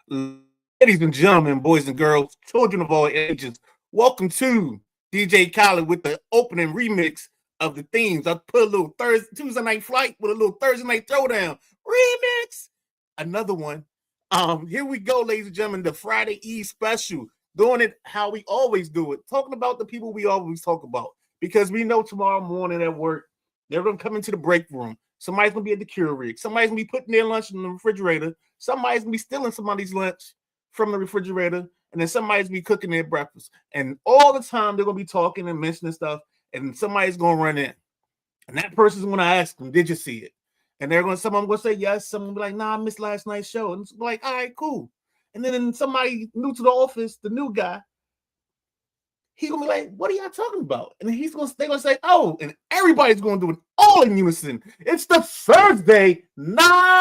Ladies and gentlemen, boys and girls, children of all ages, welcome to DJ Khaled with the opening remix of the themes. I put a little Tuesday night flight with a little Thursday night throwdown remix. Another one. Here we go, ladies and gentlemen, the Friday Eve special. Doing it how we always do it, talking about the people we always talk about. Because we know tomorrow morning at work, they're gonna come into the break room. Somebody's gonna be at the Keurig. Somebody's gonna be putting their lunch in the refrigerator. Somebody's gonna be stealing somebody's lunch from the refrigerator, and then somebody's gonna be cooking their breakfast. And all the time they're gonna be talking and mentioning stuff, and somebody's gonna run in. And that person's gonna ask them, did you see it? And someone gonna say yes, someone will be like, nah, I missed last night's show. And it's like, all right, cool. And then somebody new to the office, the new guy, he's gonna be like, what are y'all talking about? And they're gonna say, oh, and everybody's gonna do it all in unison. It's the Thursday night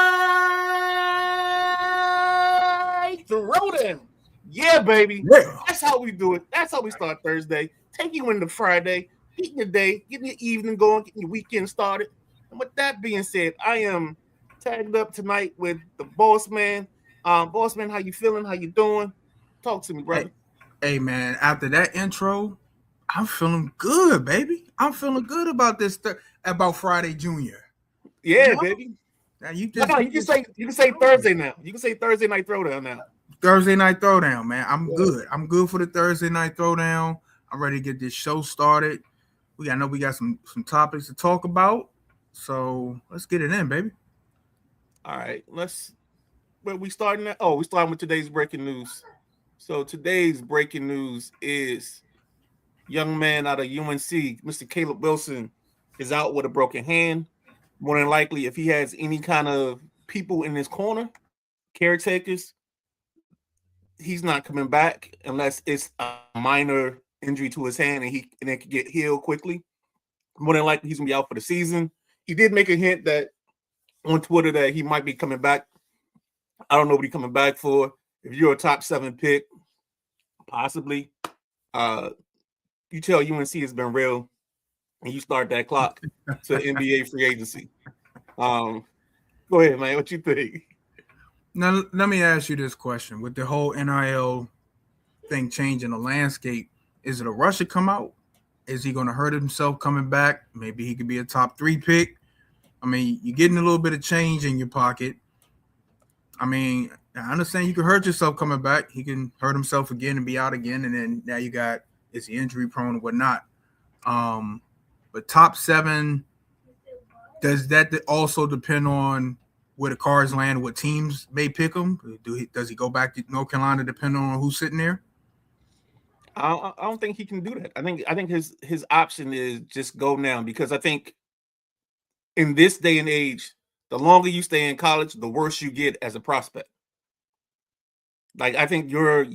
Throdow. Yeah, baby. Yeah. That's how we do it. That's how we start Thursday. Take you into Friday, getting your day, getting your evening going, getting your weekend started. And with that being said, I am tagged up tonight with the boss man. Boss man, how you feeling? How you doing? Talk to me, brother. Hey, man, after that intro, I'm feeling good, baby. I'm feeling good about this about Friday Junior. Yeah, baby. Now you can say Thursday now. You can say Thursday night throwdown now. Thursday night throwdown, man. I'm good. I'm good for the Thursday night throwdown. I'm ready to get this show started. I know we got some topics to talk about. So let's get it in, baby. All right. Where we starting at? Oh, we starting with today's breaking news. So today's breaking news is young man out of UNC, Mr. Caleb Wilson, is out with a broken hand. More than likely, if he has any kind of people in his corner, caretakers, he's not coming back unless it's a minor injury to his hand and it can get healed quickly. More than likely, he's gonna be out for the season. He did make a hint that on Twitter that he might be coming back. I don't know what he's coming back for. If you're a top 7 pick, possibly. You tell UNC has been real, and you start that clock to NBA free agency. Go ahead, man. What you think? Now, let me ask you this question: with the whole NIL thing changing the landscape, is it a rush to come out? Is he going to hurt himself coming back? Maybe he could be a top 3 pick. I mean, you're getting a little bit of change in your pocket. I mean, I understand you can hurt yourself coming back. He can hurt himself again and be out again, and then now is he injury prone and whatnot. But top 7, does that also depend on where the cards land, what teams may pick him? Does he go back to North Carolina depending on who's sitting there? I don't think he can do that. I think his option is just go now, because I think in this day and age, the longer you stay in college, the worse you get as a prospect. Like, I think your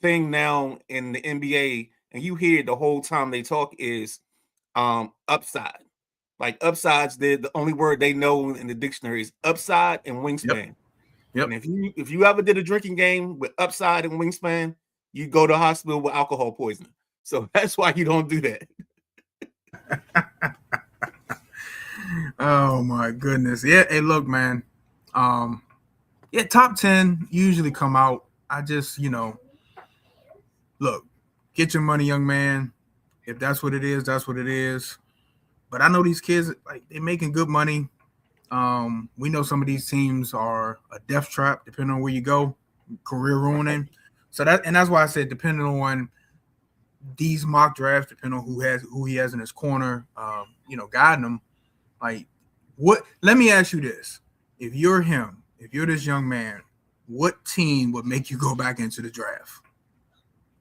thing now in the NBA, and you hear the whole time they talk, is upside. Like, upside's the only word they know in the dictionary is upside and wingspan. Yep. And if you ever did a drinking game with upside and wingspan, you go to the hospital with alcohol poisoning. So that's why you don't do that. Oh my goodness. Yeah, hey, look, man. Top 10 usually come out. I just, look, get your money, young man. If that's what it is, that's what it is. But I know these kids, like, they're making good money. We know some of these teams are a death trap, depending on where you go, career ruining. So that's why I said, depending on these mock drafts, depending on who he has in his corner, guiding him. Like, let me ask you this. If you're him, if you're this young man, what team would make you go back into the draft?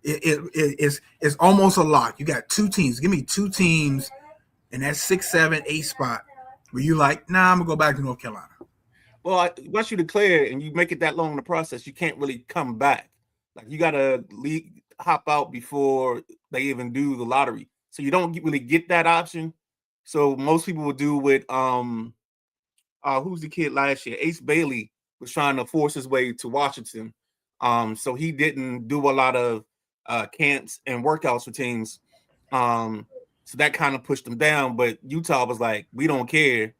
It's almost a lock. You got 2 teams. Give me 2 teams in that 6, 7, 8 spot where you like, nah, I'm gonna go back to North Carolina. Well, once you declare and you make it that long in the process, you can't really come back. Like, you gotta hop out before they even do the lottery, so you don't really get that option. So most people will do with who's the kid last year? Ace Bailey was trying to force his way to Washington. So he didn't do a lot of camps and workouts for teams. So that kind of pushed him down. But Utah was like, we don't care.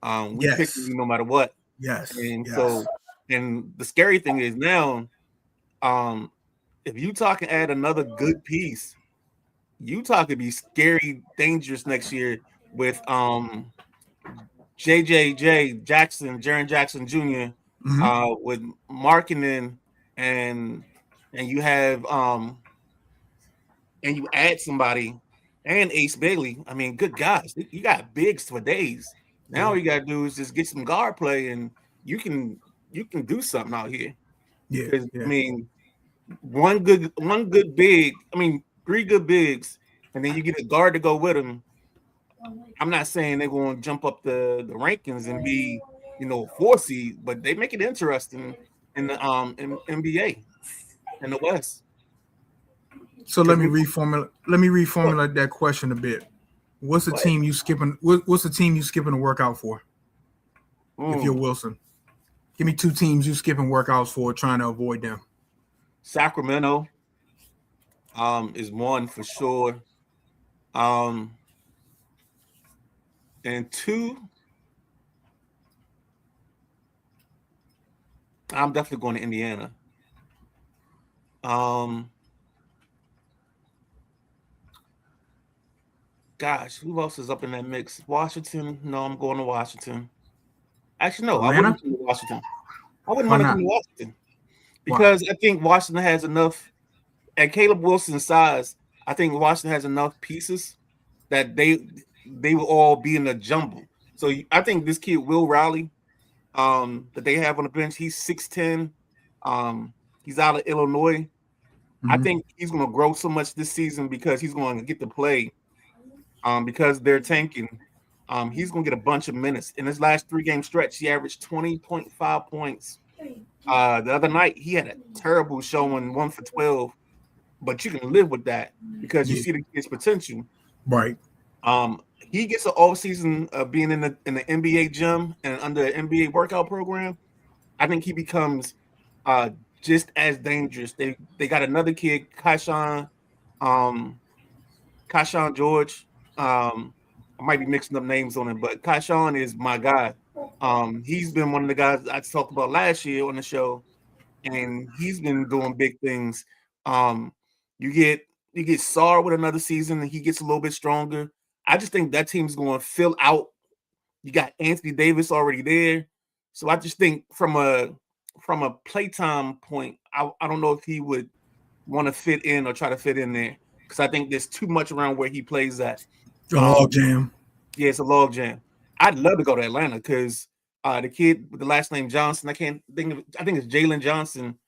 We pick you no matter what. Yes. And yes. so And the scary thing is now, if Utah can add another good piece, Utah could be scary, dangerous next year with JJJ Jackson, Jaren Jackson Jr. With Markkinen and you have and you add somebody and Ace Bailey. I mean, good guys. You got bigs for days. Now all you gotta do is just get some guard play and you can do something out here. Yeah, Because yeah. I mean, one good big, I mean, three good bigs, and then you get a guard to go with them. I'm not saying they're going to jump up the rankings and be, 4 seed, but they make it interesting in the in NBA in the West. So Because let me reformulate that question a bit. What's the team you skipping? What's the team you skipping a workout for? If you're Wilson, give me 2 teams you skipping workouts for, trying to avoid them. Sacramento is one for sure. And 2, I'm definitely going to Indiana. Gosh, who else is up in that mix? Washington? No, I'm going to Washington. Actually, no, I Atlanta? wouldn't come to Washington. I wouldn't Why want to come not? to Washington Why? because I think Washington has enough at Caleb Wilson's size. I think Washington has enough pieces that they will all be in a jumble. So I think this kid Will Riley, that they have on the bench, he's 6'10". He's out of Illinois. I think he's going to grow so much this season because he's going to get to play. Because they're tanking. He's going to get a bunch of minutes. In his last 3-game stretch, he averaged 20.5 points. The other night, he had a terrible showing, 1 for 12, but you can live with that because you see the kid's potential. Right. He gets an off season of being in the NBA gym and under an NBA workout program. I think he becomes just as dangerous. They got another kid, Kaishan George. I might be mixing up names on him, but Kaishan is my guy. He's been one of the guys I talked about last year on the show, and he's been doing big things. You get Sar with another season, and he gets a little bit stronger. I just think that team's going to fill out. You got Anthony Davis already there, so I just think from a playtime point, I don't know if he would want to fit in or try to fit in there because I think there's too much around where he plays at. Log jam. Yeah, it's a log jam. I'd love to go to Atlanta because the kid with the last name Johnson, I think it's Jalen Johnson.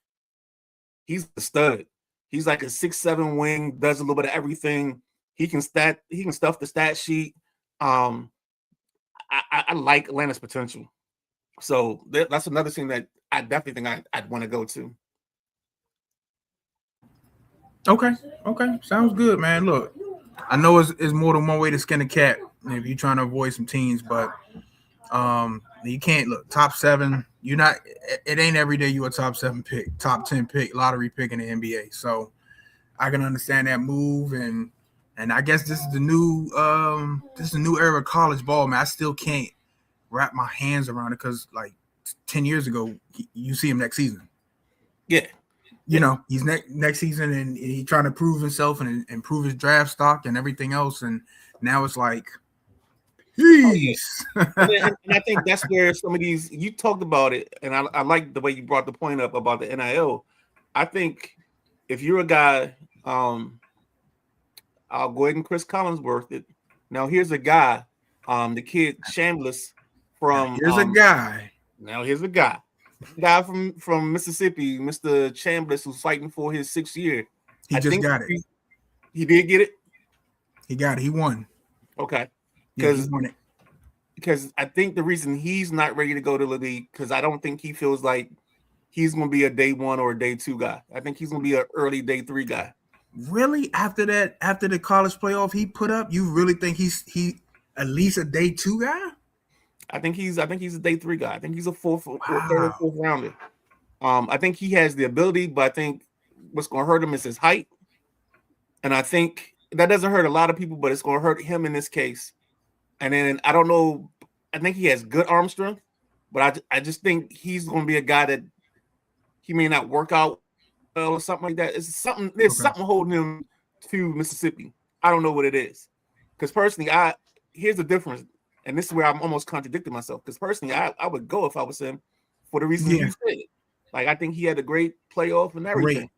He's a stud. He's like a 6'7" wing, does a little bit of everything. He can stuff the stat sheet. I like Atlanta's potential. So that's another thing that I definitely think I'd want to go to. Okay. Sounds good, man. Look, I know it's more than one way to skin a cat if you're trying to avoid some teams, but you can't look top 7. You're not. It ain't every day you a top 7 pick, top 10 pick, lottery pick in the NBA. So I can understand that move, and I guess this is the new era of college ball, man. I still can't wrap my hands around it because like 10 years ago, you see him next season. Yeah. He's next season, and he's trying to prove himself and improve his draft stock and everything else. And now it's like, and I think that's where some of these, you talked about it, and I like the way you brought the point up about the NIL. I think if you're a guy, I'll go ahead and Chris Collinsworth it. Now here's a guy, the kid Chambliss from. Here's a guy. Now here's a guy from Mississippi, Mr. Chambliss, who's fighting for his 6th year. He got it. He did get it. He got it. He won. Okay. Yeah, he won it. Because I think the reason he's not ready to go to the league, because I don't think he feels like he's going to be a day 1 or a day 2 guy. I think he's going to be an early day 3 guy. Really? After the college playoff he put up, you really think he at least a day 2 guy? I think he's a day 3 guy. I think he's a third or fourth rounder. I think he has the ability, but I think what's going to hurt him is his height. And I think that doesn't hurt a lot of people, but it's going to hurt him in this case. And then I don't know. I think he has good arm strength. but I just think he's going to be a guy that he may not work out well or something like that. It's something. There's something holding him to Mississippi. I don't know what it is. Because personally, here's the difference, and this is where I'm almost contradicting myself. Because personally, I would go if I was him for the reasons you said. Like I think he had a great playoff and everything.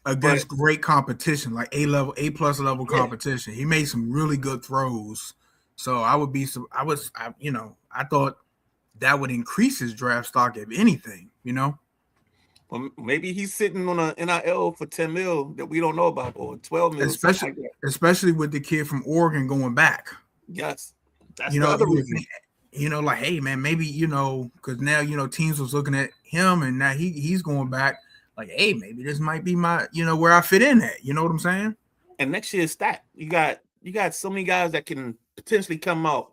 Against great competition, like A plus level competition. He made some really good throws. So I thought that would increase his draft stock if anything, Well, maybe he's sitting on an NIL for 10 mil that we don't know about, or 12 mil, especially with the kid from Oregon going back. Yes, that's the other reason. Like, hey man, maybe because now teams was looking at him, and now he's going back. Like, hey, maybe this might be my where I fit in at. You know what I'm saying? And next year's stacked. You got so many guys that can potentially come out.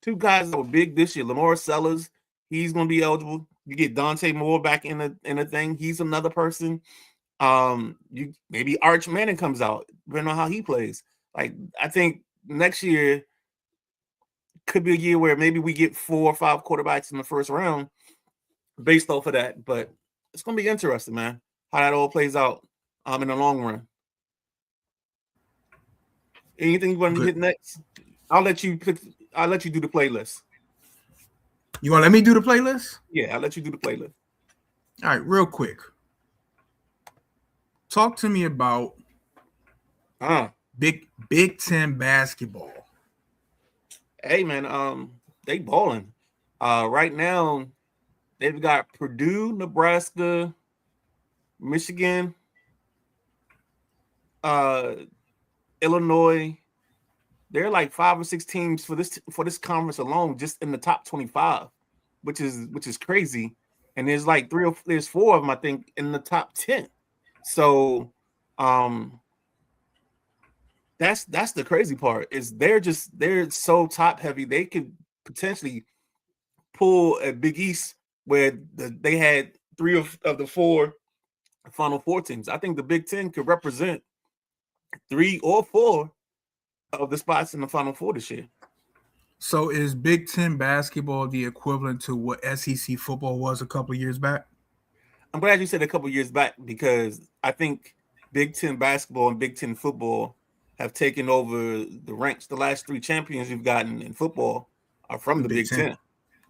Two guys that were big this year, Lamar Sellers, he's going to be eligible. You get Dante Moore back in the thing. He's another person. Maybe Arch Manning comes out, depending on how he plays. Like, I think next year could be a year where maybe we get 4 or 5 quarterbacks in the first round based off of that. But it's gonna be interesting, man, how that all plays out in the long run. Anything you want to hit next? I'll let you do the playlist. You want to let me do the playlist? Yeah, I'll let you do the playlist. All right, real quick. Talk to me about Big Ten basketball. Hey man, they balling. Right now, they've got Purdue, Nebraska, Michigan, Illinois. They're like 5 or 6 teams for this conference alone, just in the top 25, which is crazy. And there's like 4 of them, I think, in the top 10. So that's the crazy part, is they're so top heavy. They could potentially pull a Big East where they had 3 of the 4 Final Four teams. I think the Big Ten could represent 3 or 4 of the spots in the Final Four this year. So is Big Ten basketball the equivalent to what SEC football was a couple of years back? I'm glad you said a couple of years back, because I think Big Ten basketball and Big Ten football have taken over the ranks. The last 3 champions you've gotten in football are from the Big Ten.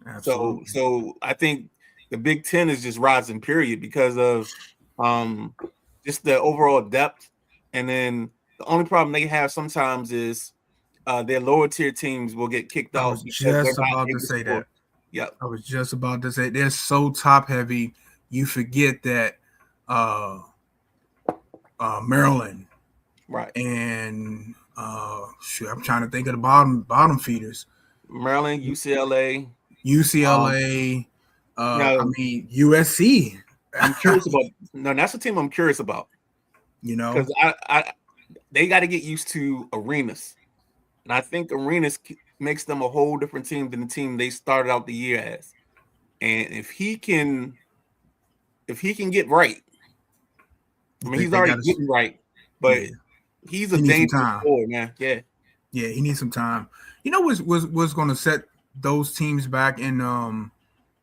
Absolutely. So I think the Big Ten is just rising, period, because of just the overall depth. And then the only problem they have sometimes is their lower tier teams will get kicked out. I was just about to say that. Yep. I was just about to say they're so top heavy, you forget that Maryland, right, and I'm trying to think of the bottom feeders. Maryland, UCLA. I mean USC. I'm curious about. No, that's a team I'm curious about. Because they got to get used to arenas, and I think arenas makes them a whole different team than the team they started out the year as. And if he can get right, I mean, he's already getting right, but he's a dangerous boy, man. Yeah, he needs some time. You know what's going to set those teams back? And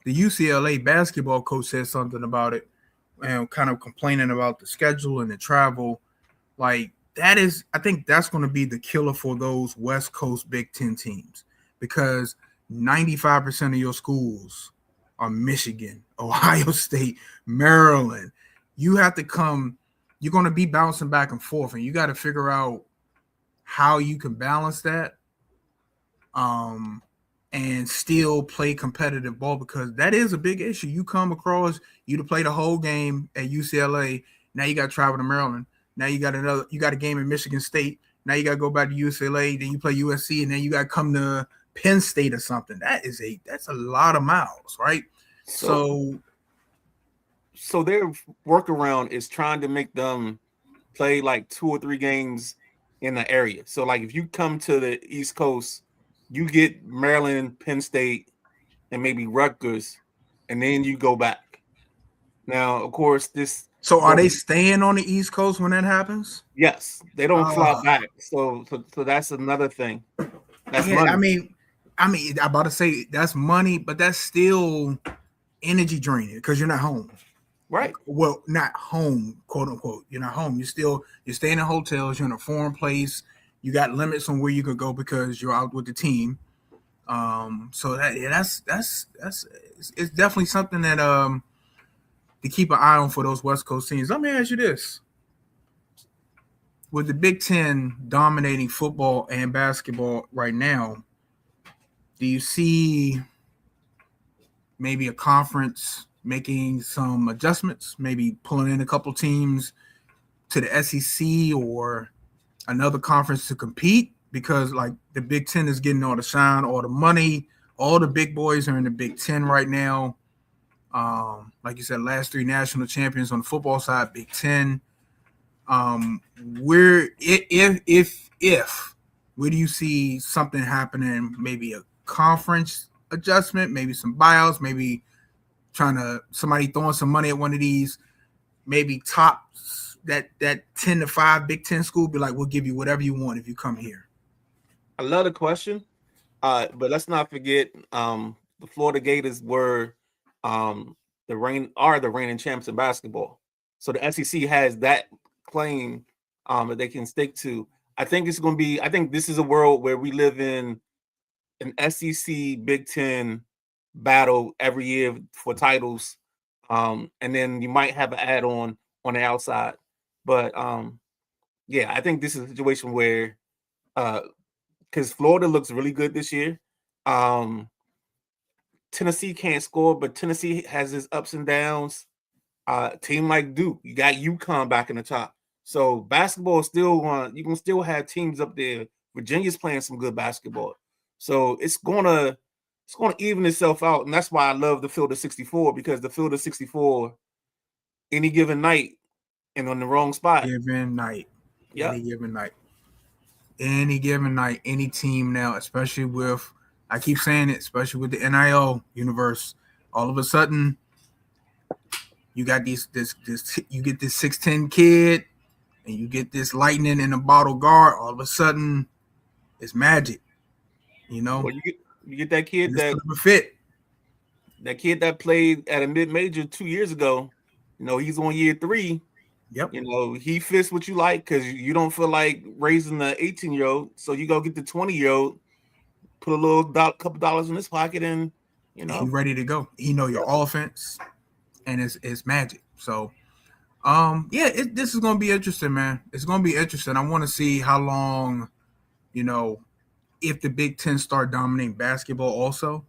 the UCLA basketball coach said something about it, and kind of complaining about the schedule and the travel. Like, I think that's going to be the killer for those West Coast Big Ten teams, because 95% of your schools are Michigan, Ohio State, Maryland. You have to come. You're going to be bouncing back and forth, and you got to figure out how you can balance that, and still play competitive ball, because that is a big issue. You come across, you to play the whole game at UCLA. Now you got to travel to Maryland. Now you got a game in Michigan State. Now you got to go back to UCLA. Then you play USC, and then you got to come to Penn State or something. That's a lot of miles, right? So their workaround is trying to make them play like 2 or 3 games in the area. So like if you come to the East Coast, you get Maryland, Penn State, and maybe Rutgers, and then you go back. Now, of course, this. So are they staying on the East Coast when that happens? Yes, they don't fly back. So that's another thing. That's money. I mean, I mean, I'm about to say that's money, but that's still energy draining because you're not home. Right. Well, not home, quote unquote. You're not home. You're staying in hotels. You're in a foreign place. You got limits on where you could go because you're out with the team. So that's it's definitely something that to keep an eye on for those West Coast teams. Let me ask you this: with the Big Ten dominating football and basketball right now, do you see maybe a conference making some adjustments, maybe pulling in a couple teams to the SEC or another conference to compete? Because like the Big Ten is getting all the shine, all the money, all the big boys are in the Big Ten right now. Like you said, last three national champions on the football side, Big Ten. Where if where do you see something happening? Maybe a conference adjustment, maybe some buyouts, maybe somebody throwing some money at one of these, maybe top that 10-5 Big Ten school, be like, we'll give you whatever you want if you come here. I love the question. But let's not forget the Florida Gators were the reigning champs in basketball. So the SEC has that claim that they can stick to. I think this is a world where we live in an SEC Big Ten battle every year for titles. And then you might have an add-on on the outside. But yeah, I think this is a situation where because Florida looks really good this year. Tennessee can't score, but Tennessee has its ups and downs. Team like Duke, you got UConn back in the top. So basketball is still you can still have teams up there. Virginia's playing some good basketball. So it's gonna even itself out. And that's why I love the field of 64, because the field of 64, any given night and on the wrong spot. Given night. Yeah. Any given night. Any team now, especially with, I keep saying it, especially with the NIL universe, all of a sudden you got you get this 6'10" kid and you get this lightning in a bottle guard, all of a sudden it's magic. You know? Well, you get that kid that played at a mid-major 2 years ago. You know, he's on year 3. Yep. You know, he fits what you like because you don't feel like raising the 18-year-old. So you go get the 20-year-old, put a couple dollars in his pocket, and he's ready to go. He know your offense, and it's magic. So, this is gonna be interesting, man. It's gonna be interesting. I want to see how long, if the Big Ten start dominating basketball, also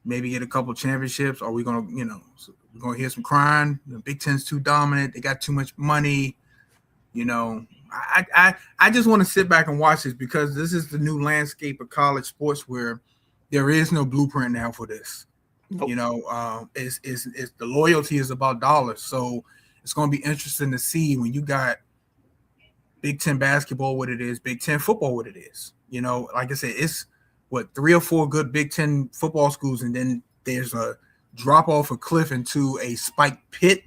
maybe get a couple championships. Are we gonna, we're gonna hear some crying? The Big Ten's too dominant. They got too much money. I just want to sit back and watch this because this is the new landscape of college sports where there is no blueprint now for this. Nope. It's the loyalty is about dollars. So it's going to be interesting to see when you got Big Ten basketball what it is, Big Ten football what it is. Like I said, it's 3 or 4 good Big Ten football schools, and then there's a drop off a cliff into a spike pit.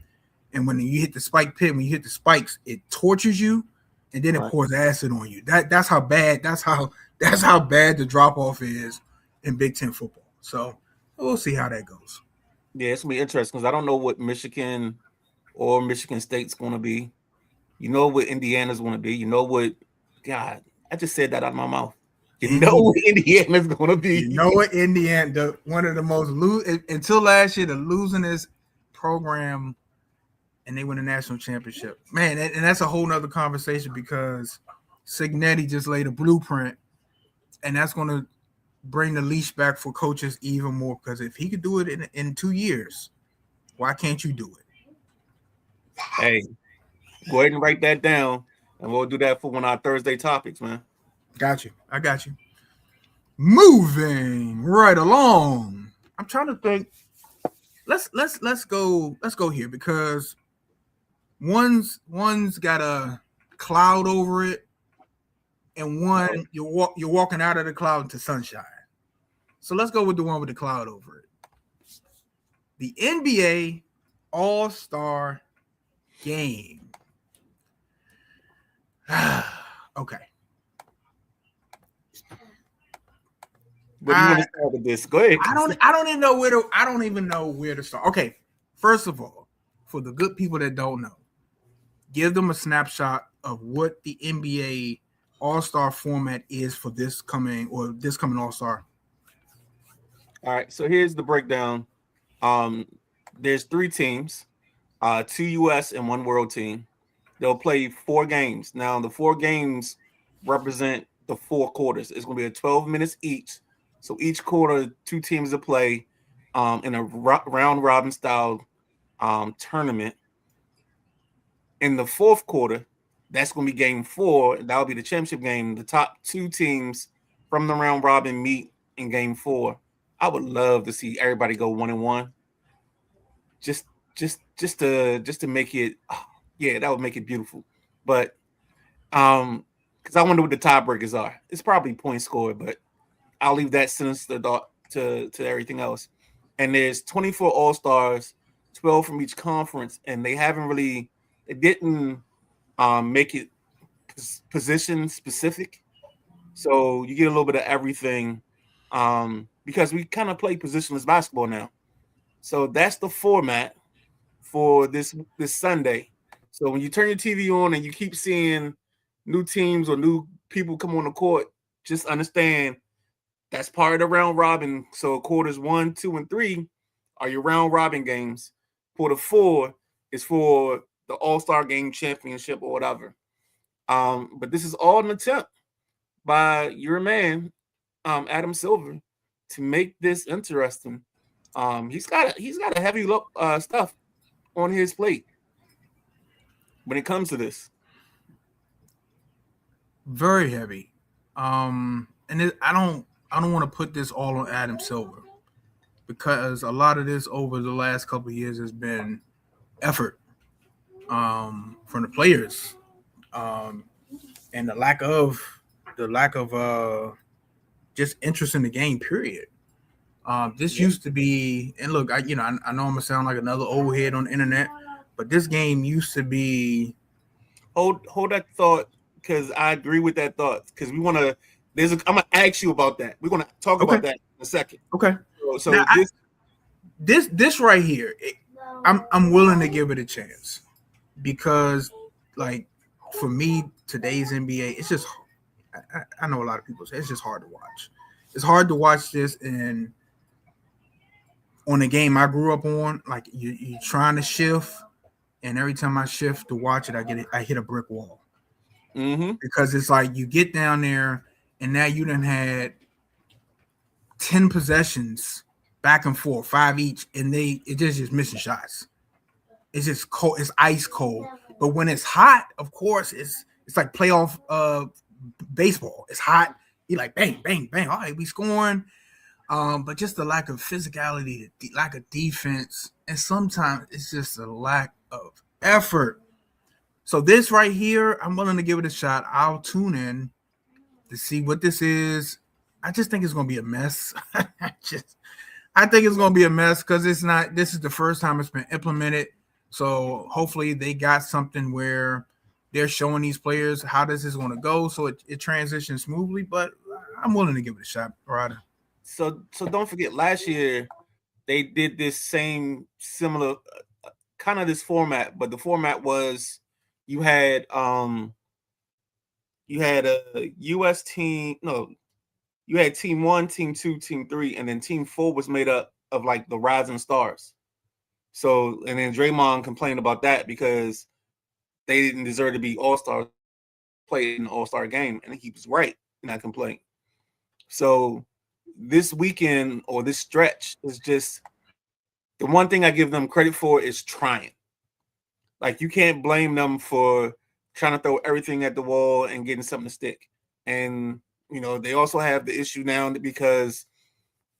And when you hit the spike pit, when you hit the spikes, it tortures you, and then it pours acid on you. That's how bad the drop off is in Big Ten football. So we'll see how that goes. Yeah, it's gonna be interesting because I don't know what Michigan or Michigan State's going to be. You know what Indiana's going to be. You know what? God, I just said that out of my mouth. You know what Indiana's going to be. You know what Indiana, one of the most until last year, the losingest program. And they win a national championship. Man, and that's a whole nother conversation because Signetti just laid a blueprint, and that's going to bring the leash back for coaches even more, because if he could do it in 2 years, why can't you do it? Hey, go ahead and write that down, and we'll do that for one of our Thursday topics, man. Got you. I got you. Moving right along. I'm trying to think. Let's go here because one's got a cloud over it, and one you're walking out of the cloud into sunshine. So let's go with the one with the cloud over it. The NBA All-Star Game. Okay. What do you want to start with this? Go ahead. I don't even know where to start. Okay, first of all, for the good people that don't know, give them a snapshot of what the NBA All-Star format is for this coming All-Star. All right, so here's the breakdown. There's 3 teams, 2 U.S. and 1 World team. They'll play 4 games. Now, the 4 games represent the 4 quarters. It's going to be 12 minutes each. So each quarter, 2 teams will play in a round robin style tournament. In the 4th quarter, that's going to be game 4. That'll be the championship game. The top 2 teams from the round robin meet in game 4. I would love to see everybody go 1-1. Just to make it, yeah, that would make it beautiful. But because I wonder what the tiebreakers are. It's probably point score, but I'll leave that sinister thought to everything else. And there's 24 All-Stars, 12 from each conference, and they didn't make it position specific. So you get a little bit of everything because we kind of play positionless basketball now. So that's the format for this Sunday. So when you turn your TV on and you keep seeing new teams or new people come on the court, just understand that's part of the round robin. So quarters 1, 2, and 3 are your round robin games. Quarter 4 is for the All-Star Game championship or whatever. But this is all an attempt by your man, Adam Silver, to make this interesting. He's got a heavy stuff on his plate when it comes to this. Very heavy. And I don't want to put this all on Adam Silver because a lot of this over the last couple of years has been effort from the players and the lack of just interest in the game. Period. This used to be, and look, I know I'm gonna sound like another old head on the internet, but this game used to be. Hold that thought, because I agree with that thought. Because we want to. I'm gonna ask you about that. We're gonna talk about that in a second. Okay. So now, this right here, I'm willing to give it a chance because, like, for me, today's NBA, it's just. I know a lot of people say it's just hard to watch. It's hard to watch this and on the game I grew up on. Like you're trying to shift, and every time I shift to watch it, I hit a brick wall. Mm-hmm. Because it's like you get down there, and now you done had 10 possessions back and forth, 5 each, and it just missing shots. It's just cold. It's ice cold. But when it's hot, of course, it's like playoff baseball. It's hot. You like bang, bang, bang. All right, we scoring. But just the lack of physicality, the lack of defense, and sometimes it's just a lack of effort. So this right here, I'm willing to give it a shot. I'll tune in to see what this is. I just think it's going to be a mess. I think it's going to be a mess because it's not. This is the first time it's been implemented. So hopefully they got something where they're showing these players how this is going to go, so it transitions smoothly. But I'm willing to give it a shot, Ryder. So don't forget, last year they did this similar kind of this format, but the format was you had a U.S. team. No, you had team 1, team 2, team 3, and then team 4 was made up of like the rising stars. So, and then Draymond complained about that because they didn't deserve to be all-stars, play in the all-star game, and he was right in that complaint. So this weekend or this stretch is just the one thing I give them credit for is trying. Like you can't blame them for trying to throw everything at the wall and getting something to stick. And they also have the issue now because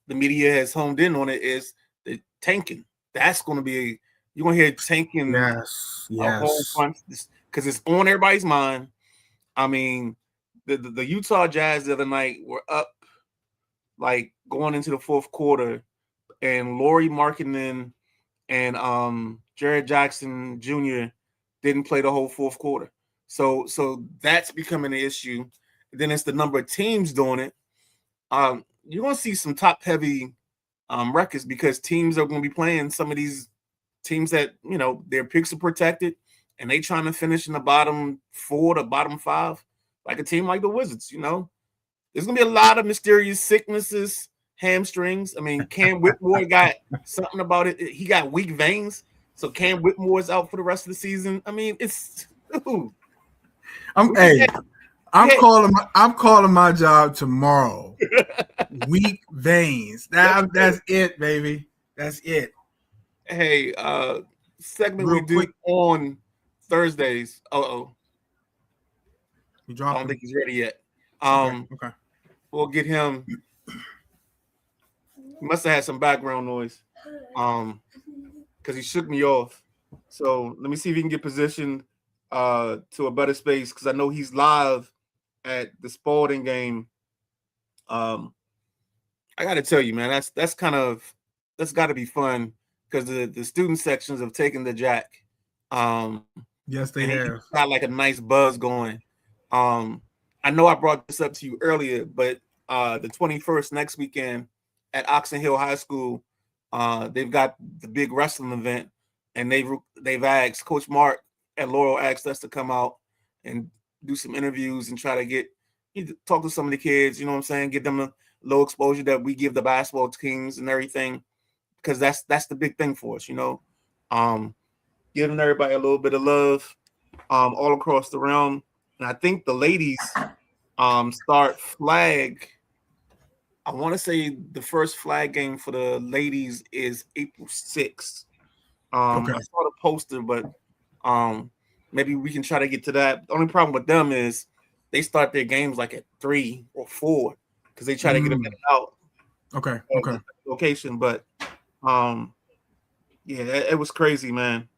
the media has homed in on it is the tanking. That's going to be you're going to hear tanking. Yes. A whole bunch because it's on everybody's mind. I mean, the Utah Jazz the other night were up, like going into the 4th quarter, and Lauri Markkanen and Jared Jackson Jr. didn't play the whole 4th quarter. So that's becoming an issue. Then it's the number of teams doing it. you're gonna see some top heavy records because teams are gonna be playing some of these teams that their picks are protected and they trying to finish in the bottom 4 to bottom 5, like a team like the Wizards. There's gonna be a lot of mysterious sicknesses, hamstrings. I mean, Cam Whitmore got something about it. He got weak veins, so Cam Whitmore's out for the rest of the season. I mean, it's I'm calling my job tomorrow. Weak veins. That's it, baby. That's it. Hey, segment Real we do quick. on Thursdays. You I dropped don't him. think he's ready yet. Okay. We'll get him. He must have had some background noise. Because he shook me off. So let me see if he can get positioned to a better space because I know he's live at the Spalding game. I gotta tell you, man, that's gotta be fun because the student sections have taken the jack. Yes, they have. Got like a nice buzz going. I know I brought this up to you earlier, but the 21st next weekend at Oxon Hill High School, they've got the big wrestling event, and they've asked Coach Mark at Laurel asked us to come out and do some interviews and try to talk to some of the kids. You know what I'm saying? Get them a low exposure that we give the basketball teams and everything, because that's the big thing for us. Giving everybody a little bit of love all across the realm. And I think the ladies start flag. I want to say the first flag game for the ladies is April 6th. Okay. I saw the poster, but maybe we can try to get to that. The only problem with them is they start their games like at 3 or 4 because they try to get them in and out. Okay. Location, but yeah, it was crazy, man.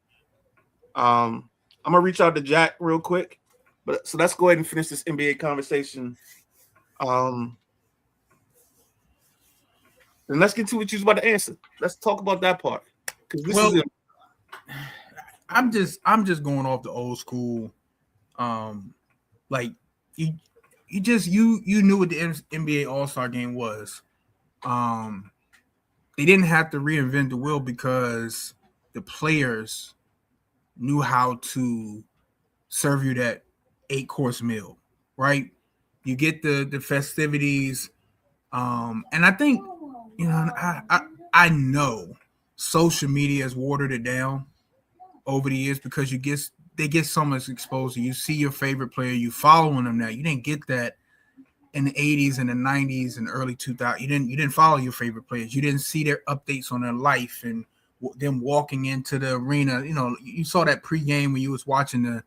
I'm gonna reach out to Jack real quick, but so let's go ahead and finish this NBA conversation. And let's get to what you was about to answer. Let's talk about that part because this is. I'm just going off the old school. Like you knew what the NBA All-Star Game was. They didn't have to reinvent the wheel because the players knew how to serve you that 8-course meal, right? You get the festivities, and I think I know social media has watered it down over the years because they get so much exposure. You see your favorite player, you following them now. You didn't get that in the 80s and the 90s and early 2000s. You didn't follow your favorite players. You didn't see their updates on their life and them walking into the arena. You saw that pregame when you was watching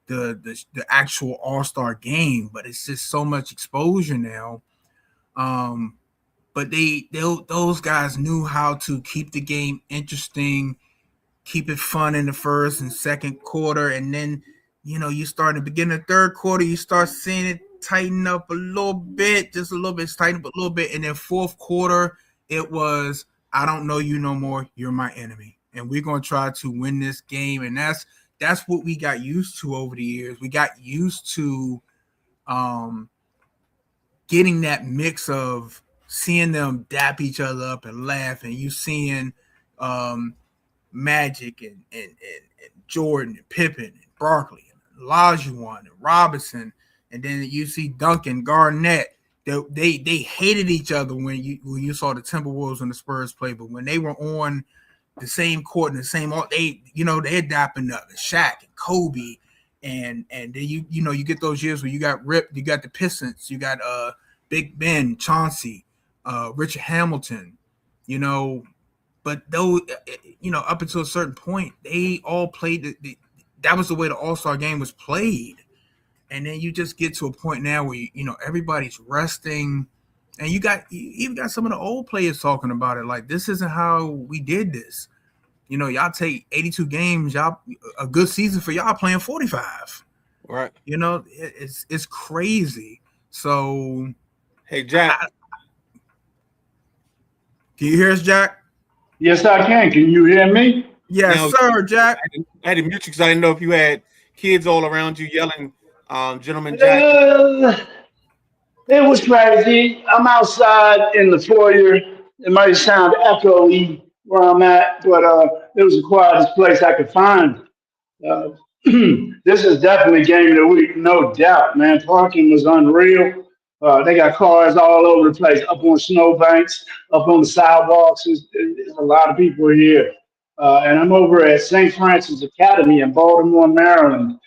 the actual All-Star game, but it's just so much exposure now. But those guys knew how to keep the game interesting, keep it fun in the first and second quarter, and then you start to begin the third quarter, you start seeing it tighten up a little bit, just a little bit, tighten up a little bit, and then fourth quarter it was, I don't know you no more, you're my enemy, and we're gonna try to win this game. And that's what we got used to over the years. We got used to getting that mix of seeing them dap each other up and laugh, and you seeing Magic and Jordan and Pippen and Barkley and Olajuwon and Robinson, and then you see Duncan, Garnett. They hated each other when you saw the Timberwolves and the Spurs play, but when they were on the same court and the same, they're dapping up, and Shaq and Kobe, and then you get those years where you got Rip, you got the Pistons, you got Big Ben, Chauncey, Richard Hamilton, but those, up until a certain point, they all played. That was the way the All-Star game was played. And then you just get to a point now where everybody's resting, and you even got some of the old players talking about it. Like, this isn't how we did this. Y'all take 82 games, y'all a good season for y'all playing 45. Right. It's crazy. So, hey, Jack, can you hear us, Jack? Yes, I can. Can you hear me? Yes, now, sir, Jack. I had to mute you because I didn't know if you had kids all around you yelling, "Gentleman Jack." It was crazy. I'm outside in the foyer. It might sound echoey where I'm at, but it was the quietest place I could find. Uh, this is definitely game of the week, no doubt, man. Parking was unreal. They got cars all over the place, up on snowbanks, up on the sidewalks. There's a lot of people here. And I'm over at St. Francis Academy in Baltimore, Maryland.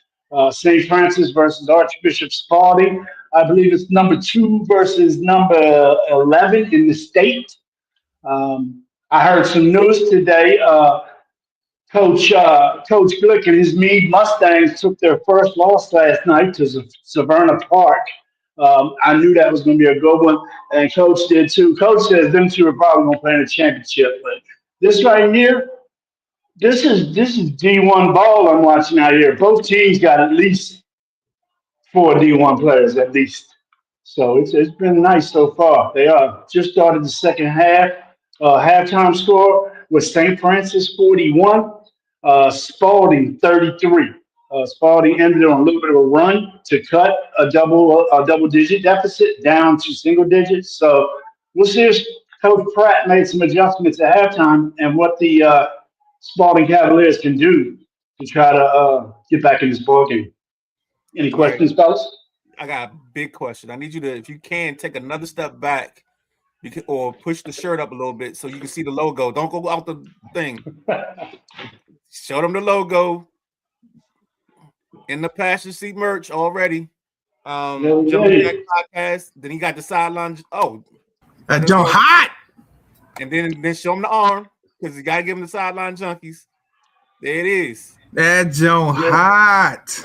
St. Francis versus Archbishop Spalding. I believe it's number two versus number 11 in the state. I heard some news today. Coach Glick and his Meade Mustangs took their first loss last night to Severna Park. I knew that was going to be a good one, and Coach did too. Coach says them two are probably going to play in a championship, but this right here, this is D1 ball I'm watching out here. Both teams got at least four D1 players at least. So it's been nice so far. They just started the second half. Halftime score was St. Francis 41, Spalding 33. Spalding ended on a little bit of a run to cut a double digit deficit down to single digits. So we'll see if Coach Pratt made some adjustments at halftime and what the Spalding Cavaliers can do to try to get back in this ball game. Any All right, questions, fellas? I got a big question. I need you to, if you can, take another step back or push the shirt up a little bit so you can see the logo. Don't go out the thing. Show them the logo in the passenger seat merch already. Gentleman Jack podcast. Then he got the sideline. Oh, That Joe hot. and then show him the arm because you gotta give him the sideline junkies. There it is. That Joe hot.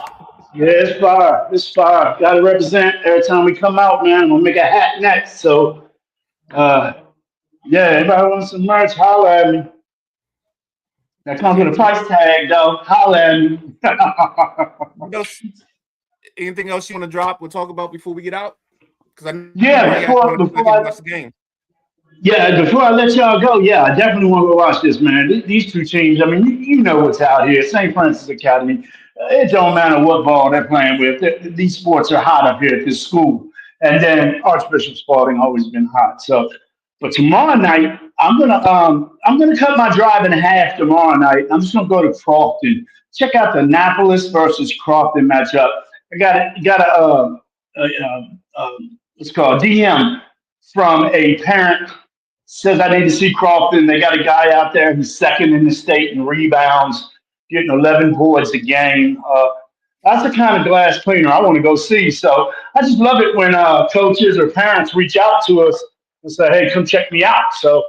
Yeah, it's fire. It's fire. Got to represent every time we come out, man. We'll make a hat next. So, yeah, everybody wants some merch, holler at me. That comes with a price tag, though. Holler at me. What else? Anything else you want to drop? We'll talk about before we get out. Because I know Yeah, you guys want to watch the game. Yeah, before I let y'all go, yeah, I definitely want to go watch this, man. These two teams, I mean, you know what's out here. St. Francis Academy. It don't matter what ball they're playing with. These sports are hot up here at this school. And then Archbishop Spalding always been hot. So, but tomorrow night, I'm gonna cut my drive in half tomorrow night. I'm just gonna go to Crofton. Check out the Annapolis versus Crofton matchup. I got what's called DM from a parent says I need to see Crofton. They got a guy out there who's second in the state in rebounds, getting 11 boards a game. That's the kind of glass cleaner I want to go see. So I just love it when coaches or parents reach out to us and say, "Hey, come check me out." So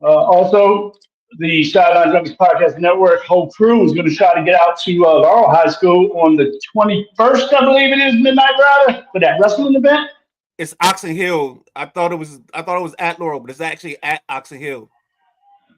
also, the Sideline Junkies Podcast Network whole crew is going to try to get out to Laurel High School on the 21st, I believe it is, Midnight Rider, for that wrestling event. It's Oxon Hill. I thought it was at Laurel, but it's actually at Oxon Hill.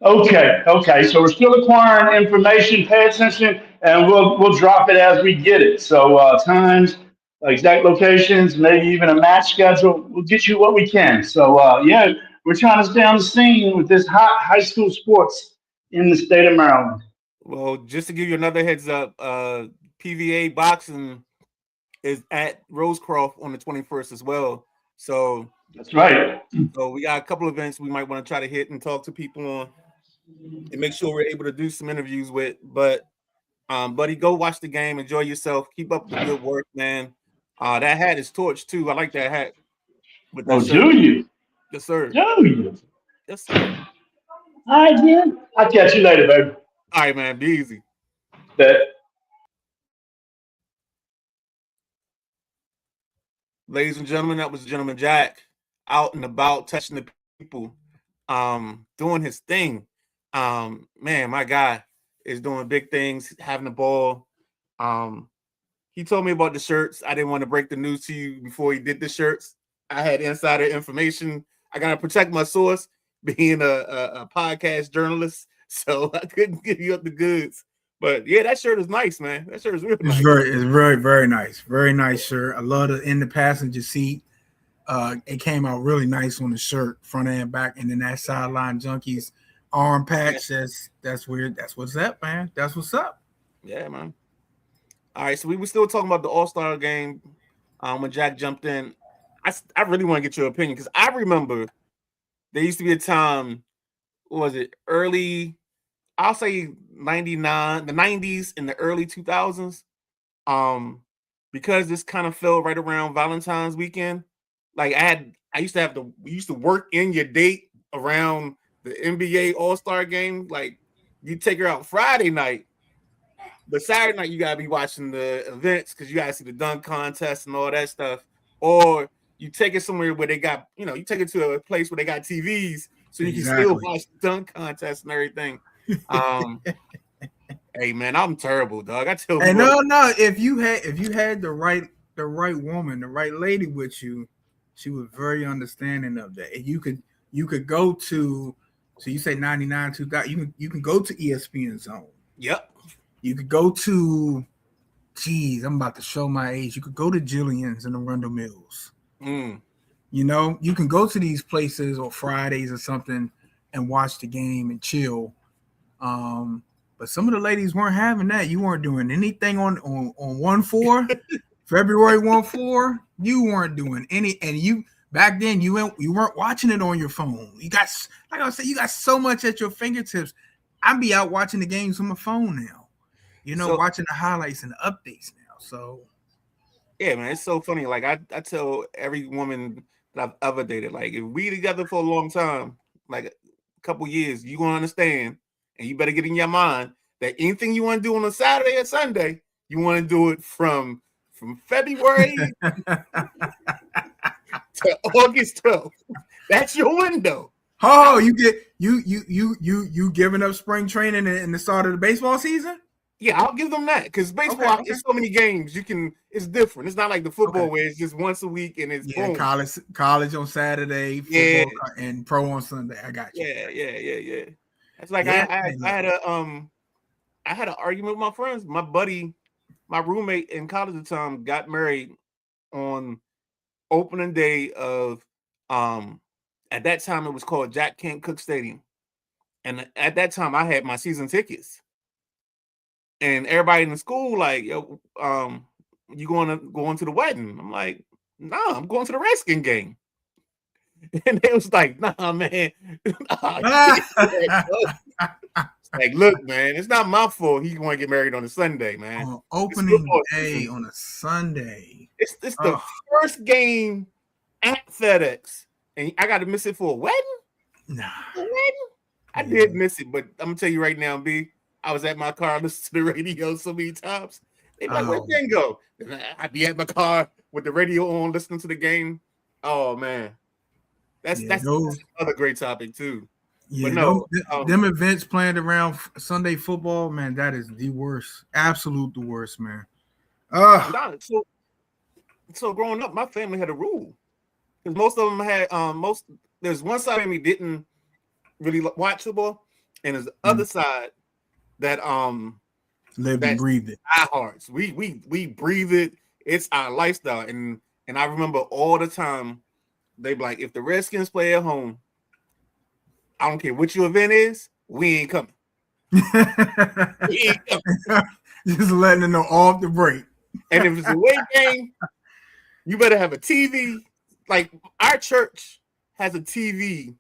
Okay. So we're still acquiring information. Pay attention, and we'll drop it as we get it. So times, exact locations, maybe even a match schedule. We'll get you what we can. So yeah, we're trying to stay on the scene with this hot high school sports in the state of Maryland. Well, just to give you another heads up, PVA boxing is at Rosecroft on the 21st as well. So that's right. So we got a couple of events we might want to try to hit and talk to people on and make sure we're able to do some interviews with. But buddy, go watch the game, enjoy yourself, keep up the good work, man. That hat is torch too. I like that hat. With that do you? Yes, sir. Do you? Yes, sir. All right, man. I'll catch you later, baby. All right, man. Be easy. Bet. Ladies and gentlemen, that was Gentleman Jack out and about, touching the people, doing his thing. Man, my guy is doing big things, having the ball. He told me about the shirts. I didn't want to break the news to you before he did the shirts. I had insider information. I gotta protect my source, being a podcast journalist, so I couldn't give you up the goods. But yeah, that shirt is nice, man. That shirt is real nice. It's very, very nice. Very nice shirt. I love it in the passenger seat. It came out really nice on the shirt, front and back, and then that Sideline Junkies arm patch. That's weird. That's what's up, man. That's what's up. Yeah, man. All right, so we were still talking about the All-Star game when Jack jumped in. I really want to get your opinion because I remember there used to be a time, what was it, early, I'll say 99, the 90s and the early 2000s. Because this kind of fell right around Valentine's weekend. Like I used to have we used to work in your date around the NBA All-Star game. Like you take her out Friday night, but Saturday night you gotta be watching the events because you gotta see the dunk contest and all that stuff. Or you take it somewhere where they got, you take it to a place where they got TVs so you can still Exactly. watch the dunk contest and everything. Hey man, I'm terrible, dog. I tell you And what. no, if you had the right woman, the right lady with you, she was very understanding of that. And you could go to, so you say 99 2000, you can go to ESPN Zone. Yep. You could go to, geez, I'm about to show my age. You could go to Jillian's and the Rundle Mills. You can go to these places on Fridays or something and watch the game and chill. But some of the ladies weren't having that. You weren't doing anything on 1/4, February 1/4. You weren't doing any, and you back then you weren't watching it on your phone. You got, like I said, you got so much at your fingertips. I'd be out watching the games on my phone now. Watching the highlights and the updates now. So yeah, man, it's so funny. Like I tell every woman that I've ever dated, like if we together for a long time, like a couple years, you gonna understand, and you better get in your mind that anything you want to do on a Saturday or Sunday, you want to do it from February to August 12th. That's your window. Oh, you get you giving up spring training in the start of the baseball season? Yeah, I'll give them that because baseball is so many games. It's different. It's not like the football where it's just once a week and it's boom. College on Saturday, football and pro on Sunday. I got you. Yeah. It's like I had an argument with my friends. My buddy, my roommate in college at the time, got married on opening day of at that time it was called Jack Kent Cooke Stadium, and at that time I had my season tickets. And everybody in the school, like, yo, you going to the wedding? I'm like, nah, I'm going to the Redskin game. And they was like, nah, man. Like, look, man, it's not my fault. He's going to get married on a Sunday, man. On opening day on a Sunday. It's the first game at FedEx, and I got to miss it for a wedding. Nah, a wedding? I did miss it, but I'm gonna tell you right now, B. I was at my car listening to the radio so many times. They be like, where'd Ben go? I'd be at my car with the radio on, listening to the game. Oh man, that's another great topic too. Yeah, but no, them events planned around Sunday football, man, that is the worst, absolute the worst, man. So growing up, my family had a rule because most of them had There's one side of me didn't really watch football, and there's the other side that lived and breathed it. Our hearts. We breathe it. It's our lifestyle. And I remember all the time they be like, if the Redskins play at home, I don't care what your event is, we ain't coming. Just letting them know off the break. And if it's a away game, you better have a TV. Like our church has a TV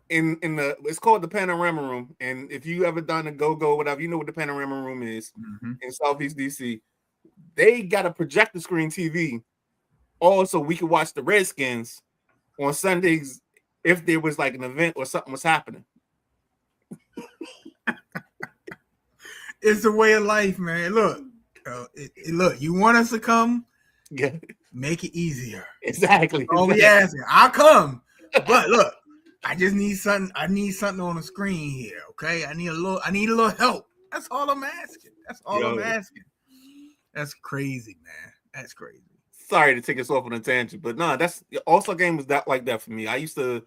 in the, it's called the Panorama Room. And if you ever done a go-go, whatever, you know what the Panorama Room is in Southeast DC. They got a projector screen TV also we could watch the Redskins on Sundays if there was like an event or something was happening. It's a way of life, man. Look, look, you want us to come? Yeah. Make it easier. Exactly. Oh, yeah, I'll come. But look, I just need something. I need something on the screen here. Okay. I need a little help. That's all I'm asking. I'm asking. That's crazy, man. That's crazy. Sorry to take us off on a tangent, but no, that's All-Star game was that like that for me. I used to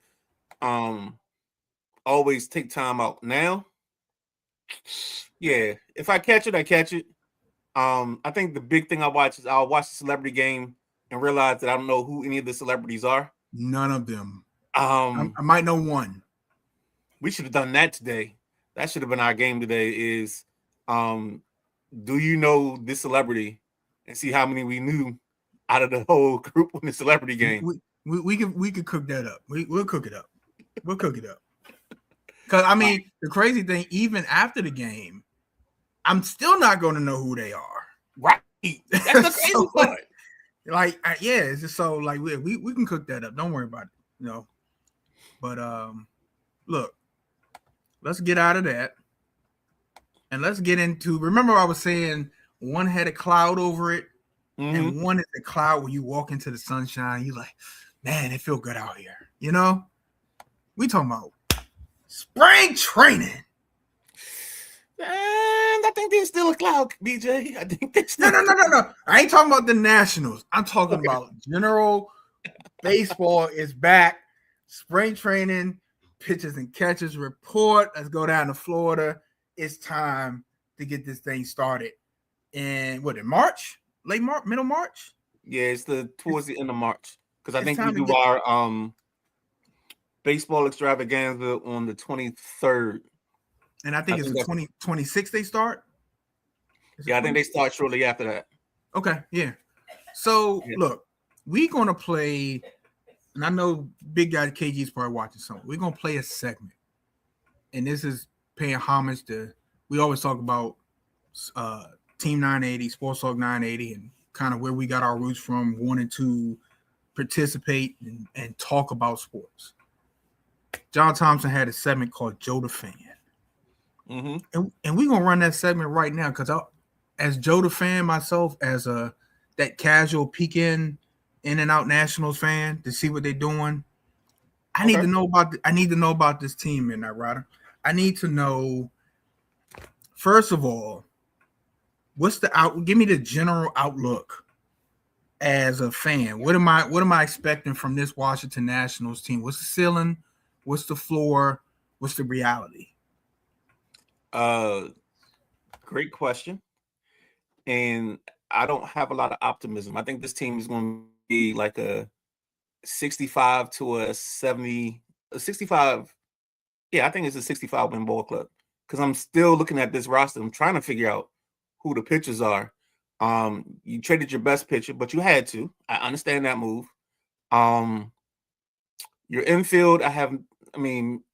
always take time out. Now, yeah, if I catch it, I catch it. I think the big thing I watch is I'll watch the celebrity game and realize that I don't know who any of the celebrities are. None of them. I might know one. We should have done that today. That should have been our game today. Is do you know this celebrity and see how many we knew out of the whole group in the celebrity game. We could cook that up. We'll cook it up. We'll cook it up. Because I mean, the crazy thing, even after the game, I'm still not going to know who they are. Right. That's the crazy part. Like, yeah, it's just so like we can cook that up. Don't worry about it. But look, let's get out of that, and let's get into. Remember, I was saying one had a cloud over it, and one is a cloud when you walk into the sunshine. You're like, man, it feel good out here. We talking about spring training. And I think there's still a cloud, BJ. I think there's still No. I ain't talking about the Nationals. I'm talking about general baseball is back. Spring training, pitches and catches report. Let's go down to Florida. It's time to get this thing started. And in March? Late March? Middle March? Yeah, it's towards the end of March. Because I think we do our baseball extravaganza on the 23rd. And I think it's the 2026 they start? I think they start shortly after that. Okay, yeah. So, look, we're going to play, and I know big guy KG's probably watching something. We're going to play a segment. And this is paying homage to, we always talk about Team 980, Sports Talk 980, and kind of where we got our roots from, wanting to participate and talk about sports. John Thompson had a segment called Joe the Fan. And we're going to run that segment right now because as Joe the Fan myself, as that casual peek in and out Nationals fan to see what they're doing, I need to know about this team, Midnight Rider. I need to know, first of all, give me the general outlook as a fan. What am I expecting from this Washington Nationals team? What's the ceiling? What's the floor? What's the reality? Great question. And I don't have a lot of optimism. I think this team is going to be like a 65 to a 70, a 65. Yeah, I think it's a 65 win ball club because I'm still looking at this roster. I'm trying to figure out who the pitchers are. You traded your best pitcher, but you had to. I understand that move. Your infield,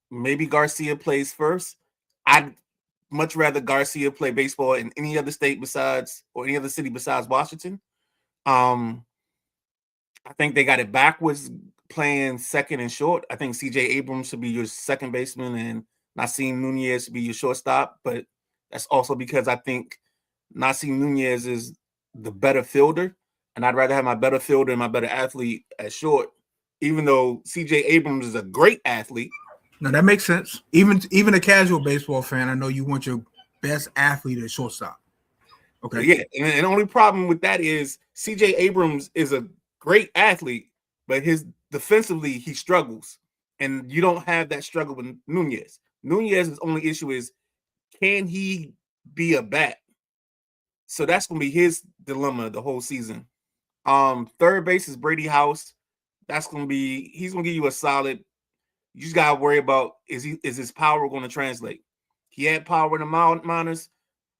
maybe Garcia plays first. I'd much rather Garcia play baseball in any other state any other city besides Washington. I think they got it backwards playing second and short. I think CJ Abrams should be your second baseman and Nasim Nunez should be your shortstop. But that's also because I think Nasim Nunez is the better fielder. And I'd rather have my better fielder and my better athlete at short, even though CJ Abrams is a great athlete. No, that makes sense. Even a casual baseball fan, I know you want your best athlete at shortstop. Okay. Yeah, and the only problem with that is CJ Abrams is a great athlete, but defensively he struggles, and you don't have that struggle with Nunez. Nunez's only issue is, can he be a bat? So that's going to be his dilemma the whole season. Third base is Brady House. He's going to give you a solid. You just got to worry about, is his power going to translate? He had power in the minors.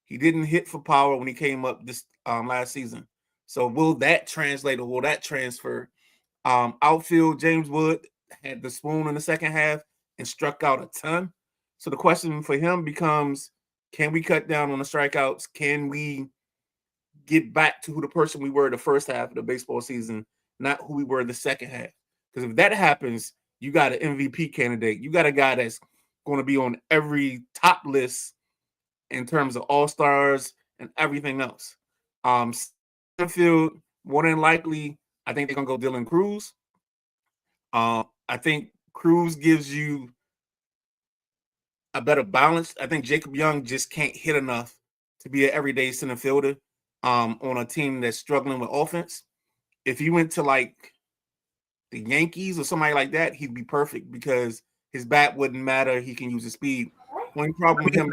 He didn't hit for power when he came up this last season. So will that translate or will that transfer? Outfield, James Wood had the spoon in the second half and struck out a ton. So the question for him becomes, can we cut down on the strikeouts? Can we get back to who the person we were the first half of the baseball season, not who we were the second half? Because if that happens, you got an MVP candidate. You got a guy that's going to be on every top list in terms of all-stars and everything else. Field, more than likely, I think they're going to go Dylan Cruz. I think Cruz gives you a better balance. I think Jacob Young just can't hit enough to be an everyday center fielder on a team that's struggling with offense. If he went to like the Yankees or somebody like that, he'd be perfect because his bat wouldn't matter. He can use his speed. Only problem with him.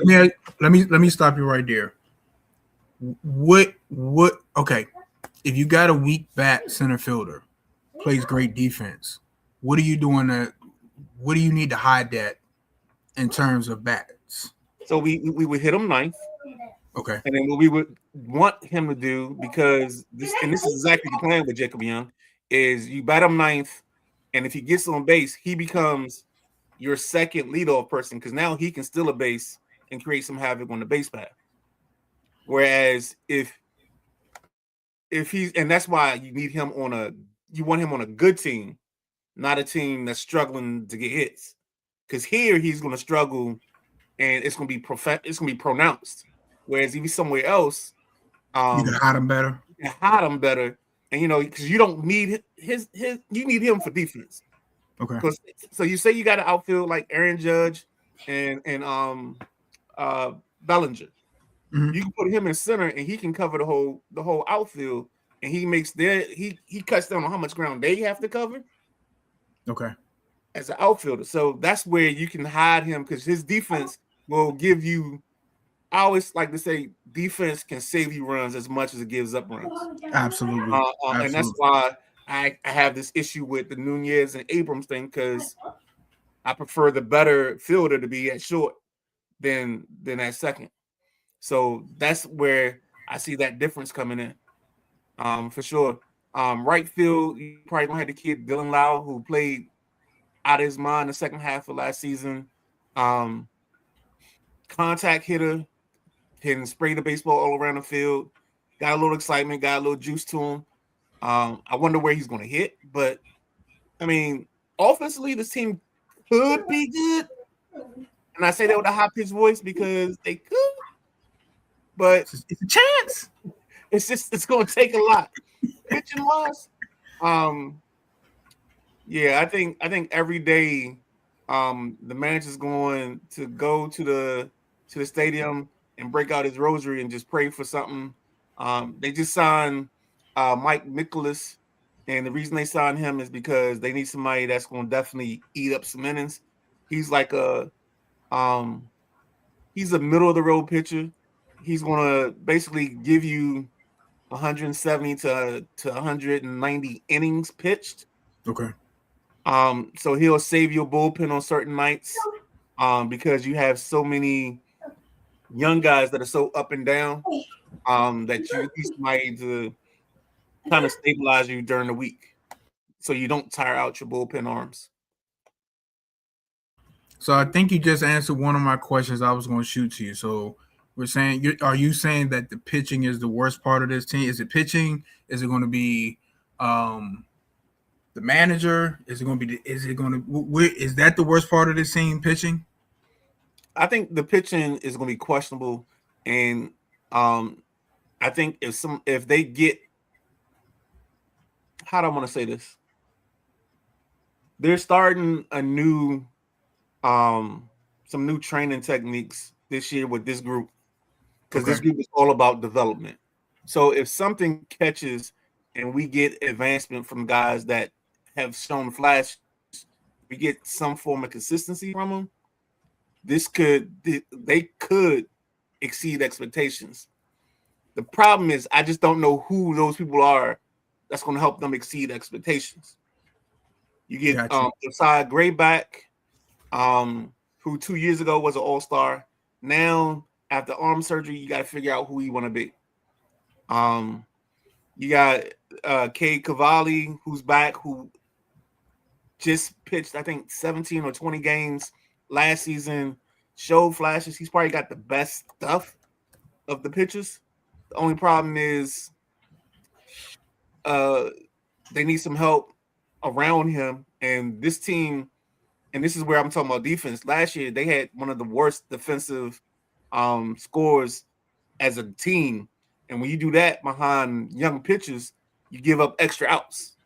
Let me stop you right there. What? Okay, if you got a weak bat center fielder, plays great defense, what are you doing? What do you need to hide that in terms of bats? So we would hit him ninth. Okay. And then what we would want him to do, because this is exactly the plan with Jacob Young, is you bat him ninth, and if he gets on base, he becomes your second leadoff person because now he can steal a base and create some havoc on the base path. Whereas if he's, and that's why you want him on a good team, not a team that's struggling to get hits. Because here he's going to struggle, and it's going to be it's going to be pronounced. Whereas if he's somewhere else, You can hide him better. you can hide him better, and because you don't need his you need him for defense. Okay. Because so you say you got an outfield like Aaron Judge and Bellinger. Mhm. You can put him in center, and he can cover the whole outfield, and he cuts down on how much ground they have to cover. Okay. As an outfielder. So that's where you can hide him because his defense will give you. I always like to say defense can save you runs as much as it gives up runs. Absolutely. And that's why I have this issue with the Nunez and Abrams thing, because I prefer the better fielder to be at short than at second. So that's where I see that difference coming in. For sure. Right field, you probably gonna have the kid Dylan Lau, who played out of his mind the second half of last season. Contact hitter, can spray the baseball all around the field. Got a little excitement, got a little juice to him. I wonder where he's going to hit, but I mean, offensively, this team could be good. And I say that with a high pitched voice because they could, but it's a chance. It's going to take a lot. Pitching wise, yeah, I think every day, the manager's going to go to the stadium and break out his rosary and just pray for something. They just signed Mike Nicholas, and the reason they signed him is because they need somebody that's going to definitely eat up some innings. He's like he's a middle of the road pitcher. He's going to basically give you 170 to 190 innings pitched. Okay. So he'll save your bullpen on certain nights, because you have so many young guys that are so up and down, that you need somebody to kind of stabilize you during the week, so you don't tire out your bullpen arms. So I think you just answered one of my questions I was going to shoot to you. So we're saying, are you saying that the pitching is the worst part of this team? Is it pitching? Is it going to be the manager? Is it going to be? Is that the worst part of this team? Pitching? I think the pitching is going to be questionable, and I think if they get, how do I want to say this? They're starting a new some new training techniques this year with this group, because this group is all about development. So if something catches and we get advancement from guys that have shown flash, we get some form of consistency from them, they could exceed expectations. The problem is I just don't know who those people are that's going to help them exceed expectations. You get Josiah Grayback, who 2 years ago was an all-star. Now, after arm surgery, you got to figure out who you want to be. You got Cade Cavalli, who's back, who just pitched, I think, 17 or 20 games last season, showed flashes. He's probably got the best stuff of the pitchers. The only problem is they need some help around him. And this team, and this is where I'm talking about defense. Last year, they had one of the worst defensive scores as a team. And when you do that behind young pitchers, you give up extra outs.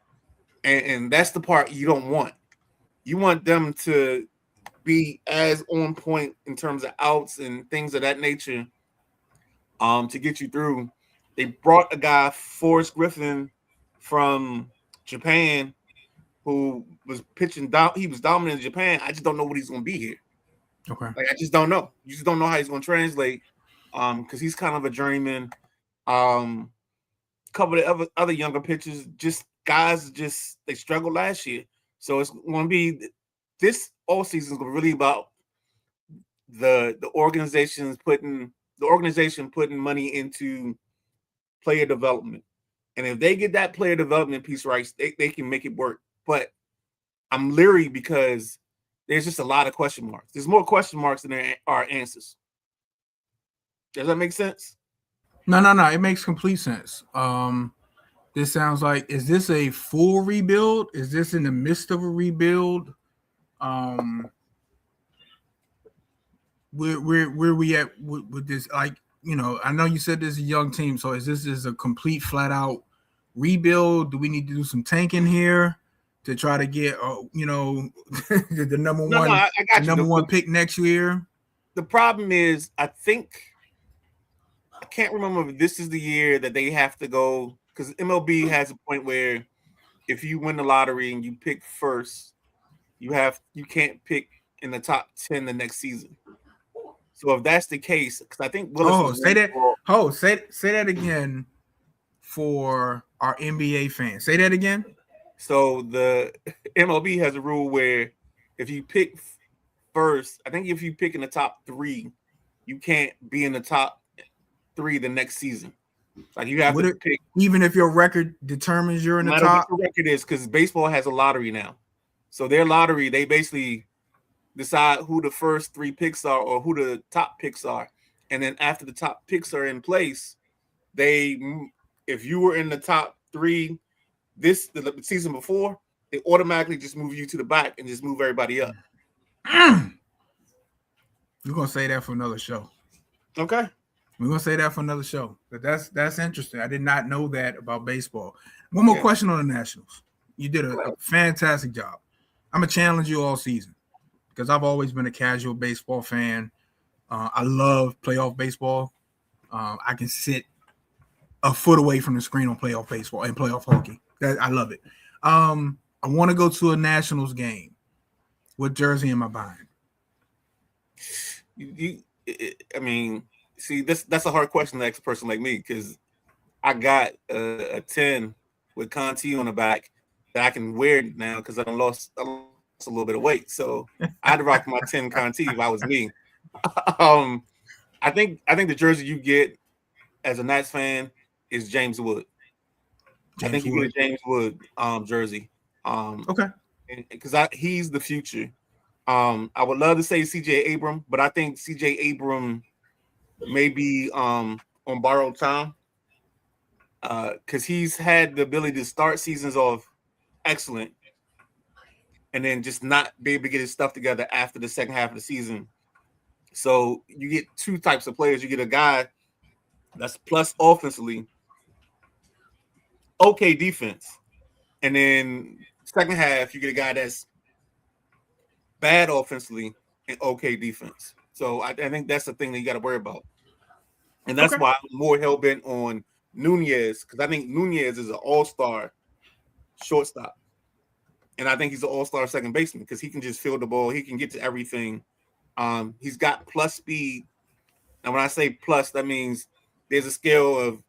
And that's the part you don't want. You want them to be as on point in terms of outs and things of that nature, to get you through. They brought a guy, Forrest Griffin, from Japan, who was pitching he was dominant in Japan. I just don't know what he's going to be here. Okay. Like, I just don't know. You just don't know how he's going to translate, because he's kind of a journeyman. Couple of other younger pitchers, just guys, they struggled last year. So it's going to be, this all season is going to be really about the organizations putting the organization putting money into player development. And if they get that player development piece right, they can make it work. But I'm leery because there's just a lot of question marks. There's more question marks than there are answers. Does that make sense? No. It makes complete sense. This sounds like, is this a full rebuild? Is this in the midst of a rebuild? Where we at with this? Like, I know you said this is a young team, so is this a complete flat out rebuild? Do we need to do some tanking here to try to get the number No, one I got you. number one pick next year? The problem is, I can't remember if this is the year that they have to go, because MLB has a point where if you win the lottery and you pick first, you can't pick in the top 10 the next season. So if that's the case, because I think Willis say that again for our NBA fans. Say that again. So the MLB has a rule where if you pick first, I think if you pick in the top 3, you can't be in the top 3 the next season. Like you have to pick, even if your record determines you're in the top. No matter what your record is, because baseball has a lottery now. So their lottery, they basically decide who the first 3 picks are or who the top picks are, and then after the top picks are in place, if you were in the top 3 the season before, they automatically just move you to the back and just move everybody up. You're gonna say that for another show. Okay. We're gonna say that for another show. But that's interesting. I did not know that about baseball. One more question on the Nationals. You did a fantastic job. I'm gonna challenge you all season because I've always been a casual baseball fan. I love playoff baseball. I can sit a foot away from the screen on playoff baseball and playoff hockey. I love it. I want to go to a Nationals game. What jersey am I buying? I mean, see, that's a hard question to ask a person like me because I got a 10 with Conti on the back that I can wear now because I lost a little bit of weight. So I'd rock my 10 Conti if I was me. I think the jersey you get as a Nats fan is James Wood. I think you get a James Wood jersey. Okay. Because he's the future. I would love to say CJ Abram, but I think CJ Abram may be on borrowed time because he's had the ability to start seasons off excellent and then just not be able to get his stuff together after the second half of the season. So you get 2 types of players. You get a guy that's plus offensively, okay defense, and then second half you get a guy that's bad offensively and okay defense. So I think that's the thing that you got to worry about. And that's why I'm more hell-bent on Nunez, because I think Nunez is an all-star shortstop. And I think he's an all-star second baseman because he can just field the ball. He can get to everything. He's got plus speed. And when I say plus, that means there's a scale of,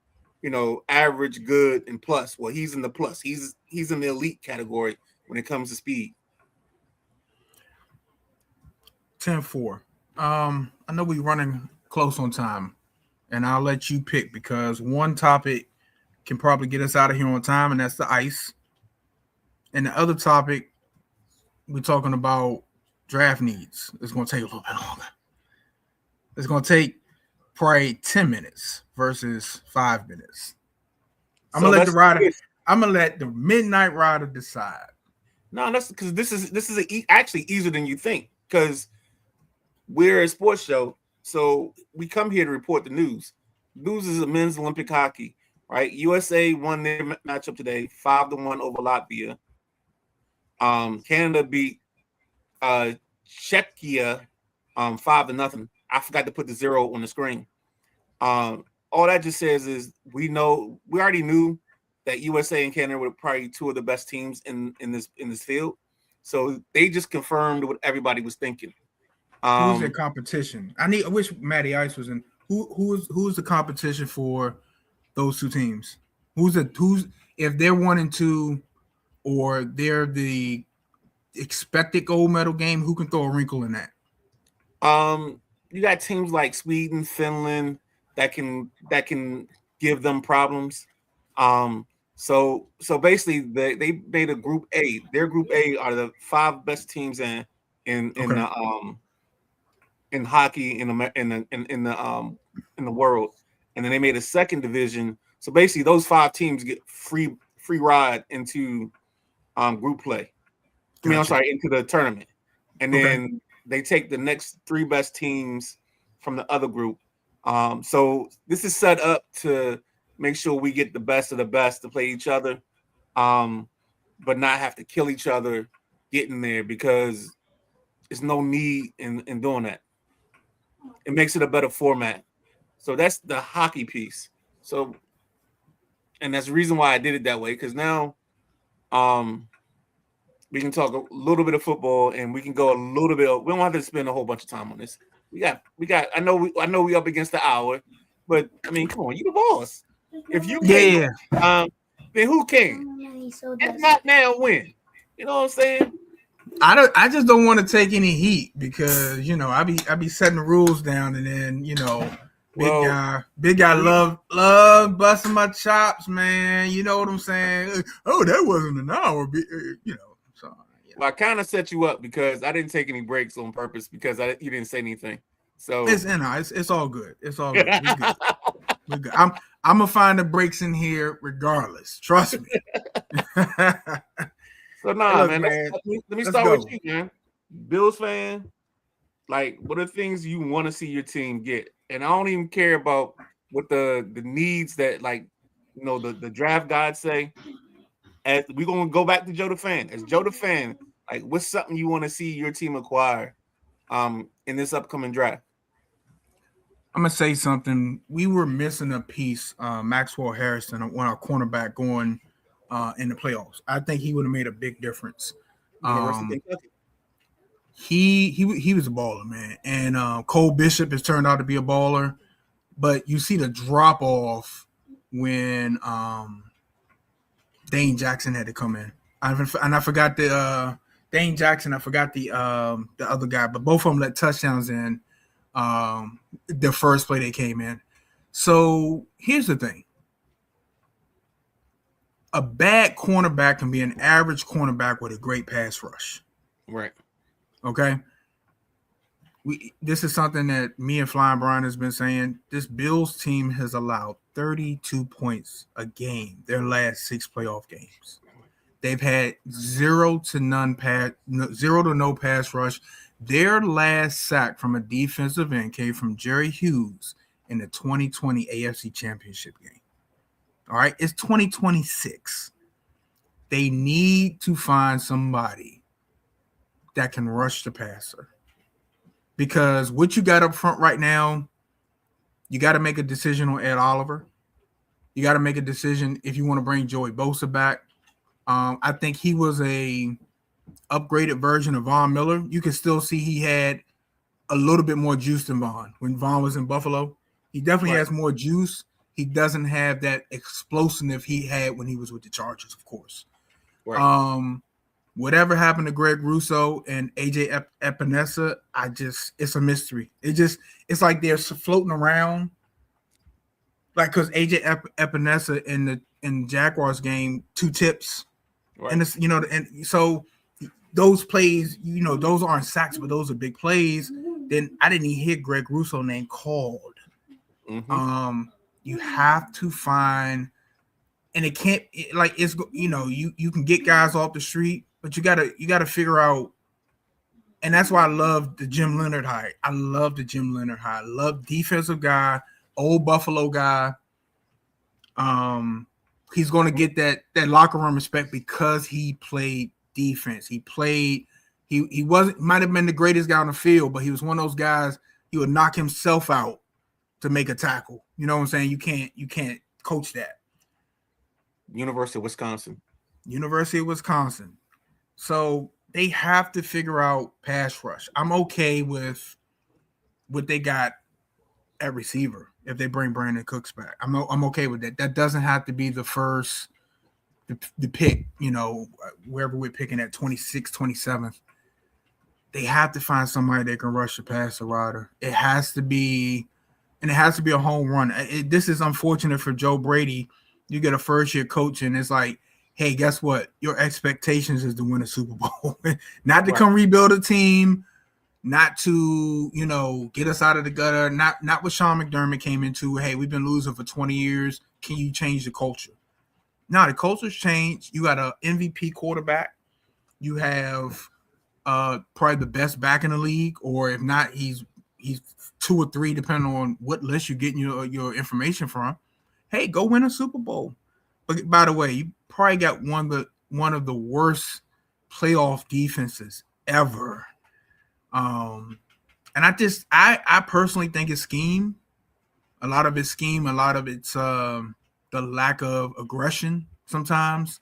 average, good, and plus. Well, he's in the plus. He's in the elite category when it comes to speed. 10-4. I know we're running close on time, and I'll let you pick because one topic can probably get us out of here on time, and that's the ice. And the other topic, we're talking about draft needs. It's going to take a little bit longer. It's going to take probably 10 minutes versus 5 minutes. I'm going to let the midnight rider decide. No, that's because this is actually easier than you think because we're a sports show, so we come here to report the news. News is a men's Olympic hockey, right? USA won their matchup today, 5-1 over Latvia. Canada beat Czechia 5-0. I forgot to put the 0 on the screen. All that just says is we already knew that USA and Canada were probably 2 of the best teams in this field. So they just confirmed what everybody was thinking. Who's the competition? I wish Matty Ice was in. Who's the competition for those 2 teams? Who's if they're 1 and 2 or they're the expected gold medal game, who can throw a wrinkle in that? you got teams like Sweden, Finland that can give them problems. So basically they made a group A. Their group A are the 5 best teams in hockey in the world, and then they made a second division. So basically, those 5 teams get free ride into group play. I mean, I'm sorry, into the tournament, and then they take the next 3 best teams from the other group. So this is set up to make sure we get the best of the best to play each other, but not have to kill each other getting there, because there's no need in doing that. It makes it a better format. So that's the hockey piece. So, and that's the reason why I did it that way, because now we can talk a little bit of football, and we can go a little bit. We don't have to spend a whole bunch of time on this. We got. I know we up against the hour, but I mean, come on, you the boss. If you can, then who can? If not now, when? You know what I'm saying? I just don't want to take any heat, because I be setting the rules down, and then big guy love busting my chops, man. You know what I'm saying? Oh, that wasn't an hour, So well, I kind of set you up because I didn't take any breaks on purpose, because you didn't say anything. So it's all good. It's all good. We're good. I'm gonna find the breaks in here regardless. Trust me. So man. Let me start with you, man. Bills fan, like, what are things you want to see your team get? And I don't even care about what the needs that, like, the draft gods say. As we're gonna go back to Joe the fan. As Joe the fan, like, what's something you want to see your team acquire in this upcoming draft? I'm gonna say something. We were missing a piece, Maxwell Harrison, one our cornerback, going in the playoffs. I think he would have made a big difference. He was a baller, man, and Cole Bishop has turned out to be a baller. But you see the drop off when Dane Jackson had to come in. I forgot the Dane Jackson. I forgot the other guy, but both of them let touchdowns in the first play they came in. So here's the thing. A bad cornerback can be an average cornerback with a great pass rush. Right. Okay. This is something that me and Flying Brian has been saying. This Bills team has allowed 32 points a game their last 6 playoff games. They've had zero to no pass rush. Their last sack from a defensive end came from Jerry Hughes in the 2020 AFC Championship game. All right, it's 2026. They need to find somebody that can rush the passer, because what you got up front right now, you got to make a decision on Ed Oliver. You got to make a decision if you want to bring Joey Bosa back. I think he was a upgraded version of Von Miller. You can still see he had a little bit more juice than Von when Von was in Buffalo. He definitely has more juice. He doesn't have that explosiveness he had when he was with the Chargers, of course. Right. Whatever happened to Greg Russo and AJ Epinesa, it's a mystery. It's like they're floating around. Like, because AJ Epinesa in the Jaguars game, 2 tips. Right. And it's, and so those plays, those aren't sacks, but those are big plays. Then I didn't even hear Greg Russo name called. Mm-hmm. You have to find, and it can't, you can get guys off the street, but you gotta figure out. And that's why I love the Jim Leonhard hire. I love defensive guy, old Buffalo guy. He's going to get that locker room respect because he played defense. He might have been the greatest guy on the field, but he was one of those guys, he would knock himself out to make a tackle. You know what I'm saying? You can't coach that. University of Wisconsin. So they have to figure out pass rush. I'm okay with what they got at receiver if they bring Brandon Cooks back. I'm okay with that. That doesn't have to be the first the pick, wherever we're picking at 26th, 27th. they have to find somebody that can rush the passer, Ryder. It has to be, and it has to be a home run. This is unfortunate for Joe Brady. You get a first-year coach, and it's like, hey, guess what? Your expectations is to win a Super Bowl, not to come rebuild a team, not to, get us out of the gutter, not what Sean McDermott came into. Hey, we've been losing for 20 years. Can you change the culture? Now the culture's changed. You got an MVP quarterback. You have probably the best back in the league, or if not, he's 2 or 3, depending on what list you're getting your information from. Hey, go win a Super Bowl. But by the way, you probably got one of the worst playoff defenses ever. And I personally think it's scheme. A lot of it's scheme. A lot of it's the lack of aggression sometimes.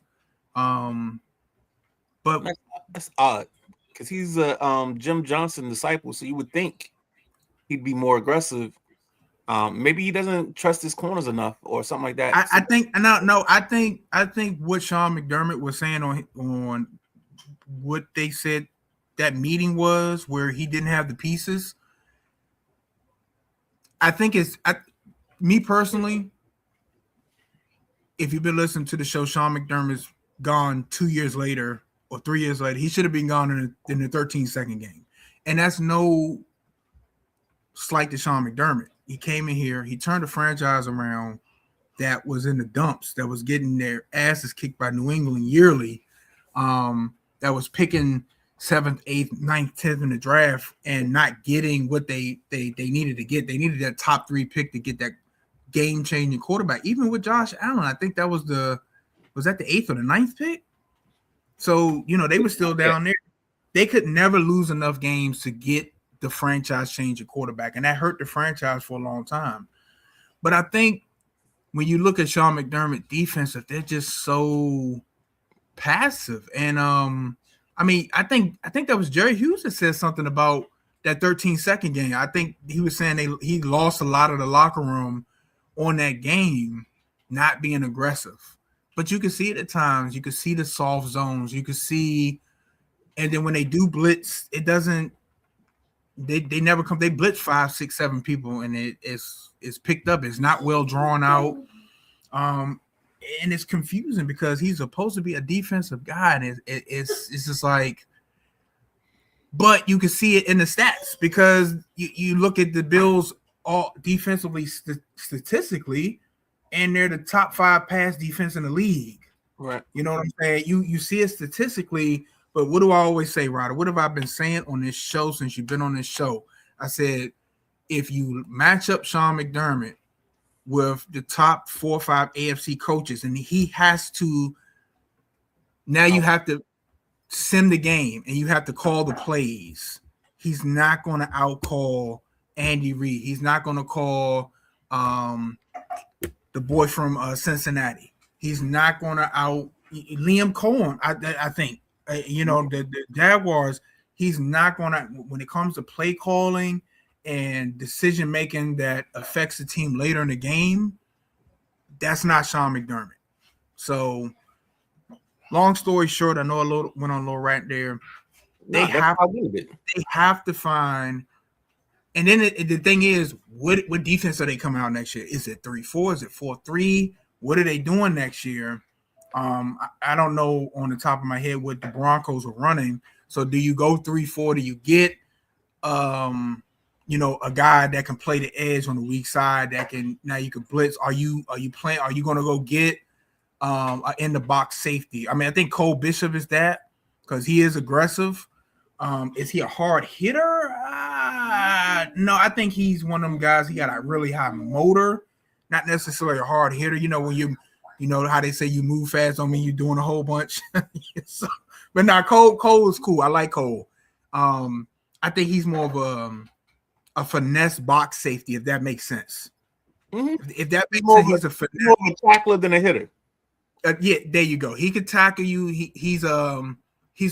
But that's odd because he's a Jim Johnson disciple, so you would think he'd be more aggressive. Maybe he doesn't trust his corners enough, or something like that. I think what Sean McDermott was saying on what they said that meeting was, where he didn't have the pieces. I think me personally, if you've been listening to the show, Sean McDermott's gone 2 years later or 3 years later. He should have been gone in the 13-second game. And that's no slight to Sean McDermott. He came in here, he turned the franchise around that was in the dumps, that was getting their asses kicked by New England yearly, that was picking 7th, 8th, 9th, 10th in the draft and not getting what they needed to get. They needed that top 3 pick to get that game-changing quarterback. Even with Josh Allen, I think that was that the 8th or the 9th pick? So, they were still down there. They could never lose enough games to get the franchise-changing quarterback, and that hurt the franchise for a long time. But I think when you look at Sean McDermott defense, they're just so passive. And I think that was Jerry Hughes that said something about that 13-second game. I think he was saying he lost a lot of the locker room on that game, not being aggressive. But you can see it at times. You can see the soft zones. You can see, and then when they do blitz, it doesn't. They never come. They blitz 5, 6, 7 people, and it's picked up. It's not well drawn out, and it's confusing because he's supposed to be a defensive guy, and it's just like. But you can see it in the stats because you look at the Bills all defensively statistically, and they're the top 5 pass defense in the league. Right. You know what I'm saying? You see it statistically. But what do I always say, Ryder? What have I been saying on this show since you've been on this show? I said, if you match up Sean McDermott with the top 4 or 5 AFC coaches, and he has to – now you have to sim the game, and you have to call the plays. He's not going to out-call Andy Reid. He's not going to call the boy from Cincinnati. He's not going to out – Liam Cohen, I think. The Jaguars, he's not going to, when it comes to play calling and decision making that affects the team later in the game, that's not Sean McDermott. So, long story short, I know went on a little rant there. They have to find, and then the thing is, what defense are they coming out next year? Is it 3-4? Is it 4-3? What are they doing next year? I don't know on the top of my head what the Broncos are running. So do you go 3-4? Do you get, a guy that can play the edge on the weak side that can, now you can blitz? Are you going to go get in the box safety? I mean, I think Cole Bishop is that because he is aggressive. Is he a hard hitter? No, I think he's one of them guys. He got a really high motor, not necessarily a hard hitter. When you know how they say you move fast don't mean you're doing a whole bunch. But now Cole is cool. I like Cole. I think he's more of a finesse box safety, if that makes sense. Mm-hmm. If that makes sense, he's a finesse. More of a tackler than a hitter. Yeah, there you go. He could tackle you. He's a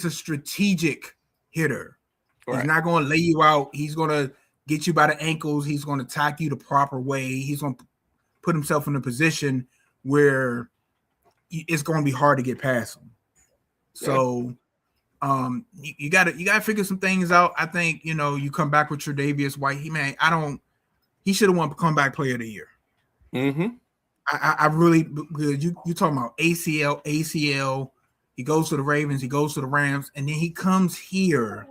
strategic hitter. Right. He's not going to lay you out. He's going to get you by the ankles. He's going to tackle you the proper way. He's going to put himself in a position where it's going to be hard to get past him. So You gotta figure some things out. I think you come back with Tre'Davious White. He should have won comeback player of the year. Mm-hmm. I really, because you talking about ACL. He goes to the Ravens, he goes to the Rams, and then he comes here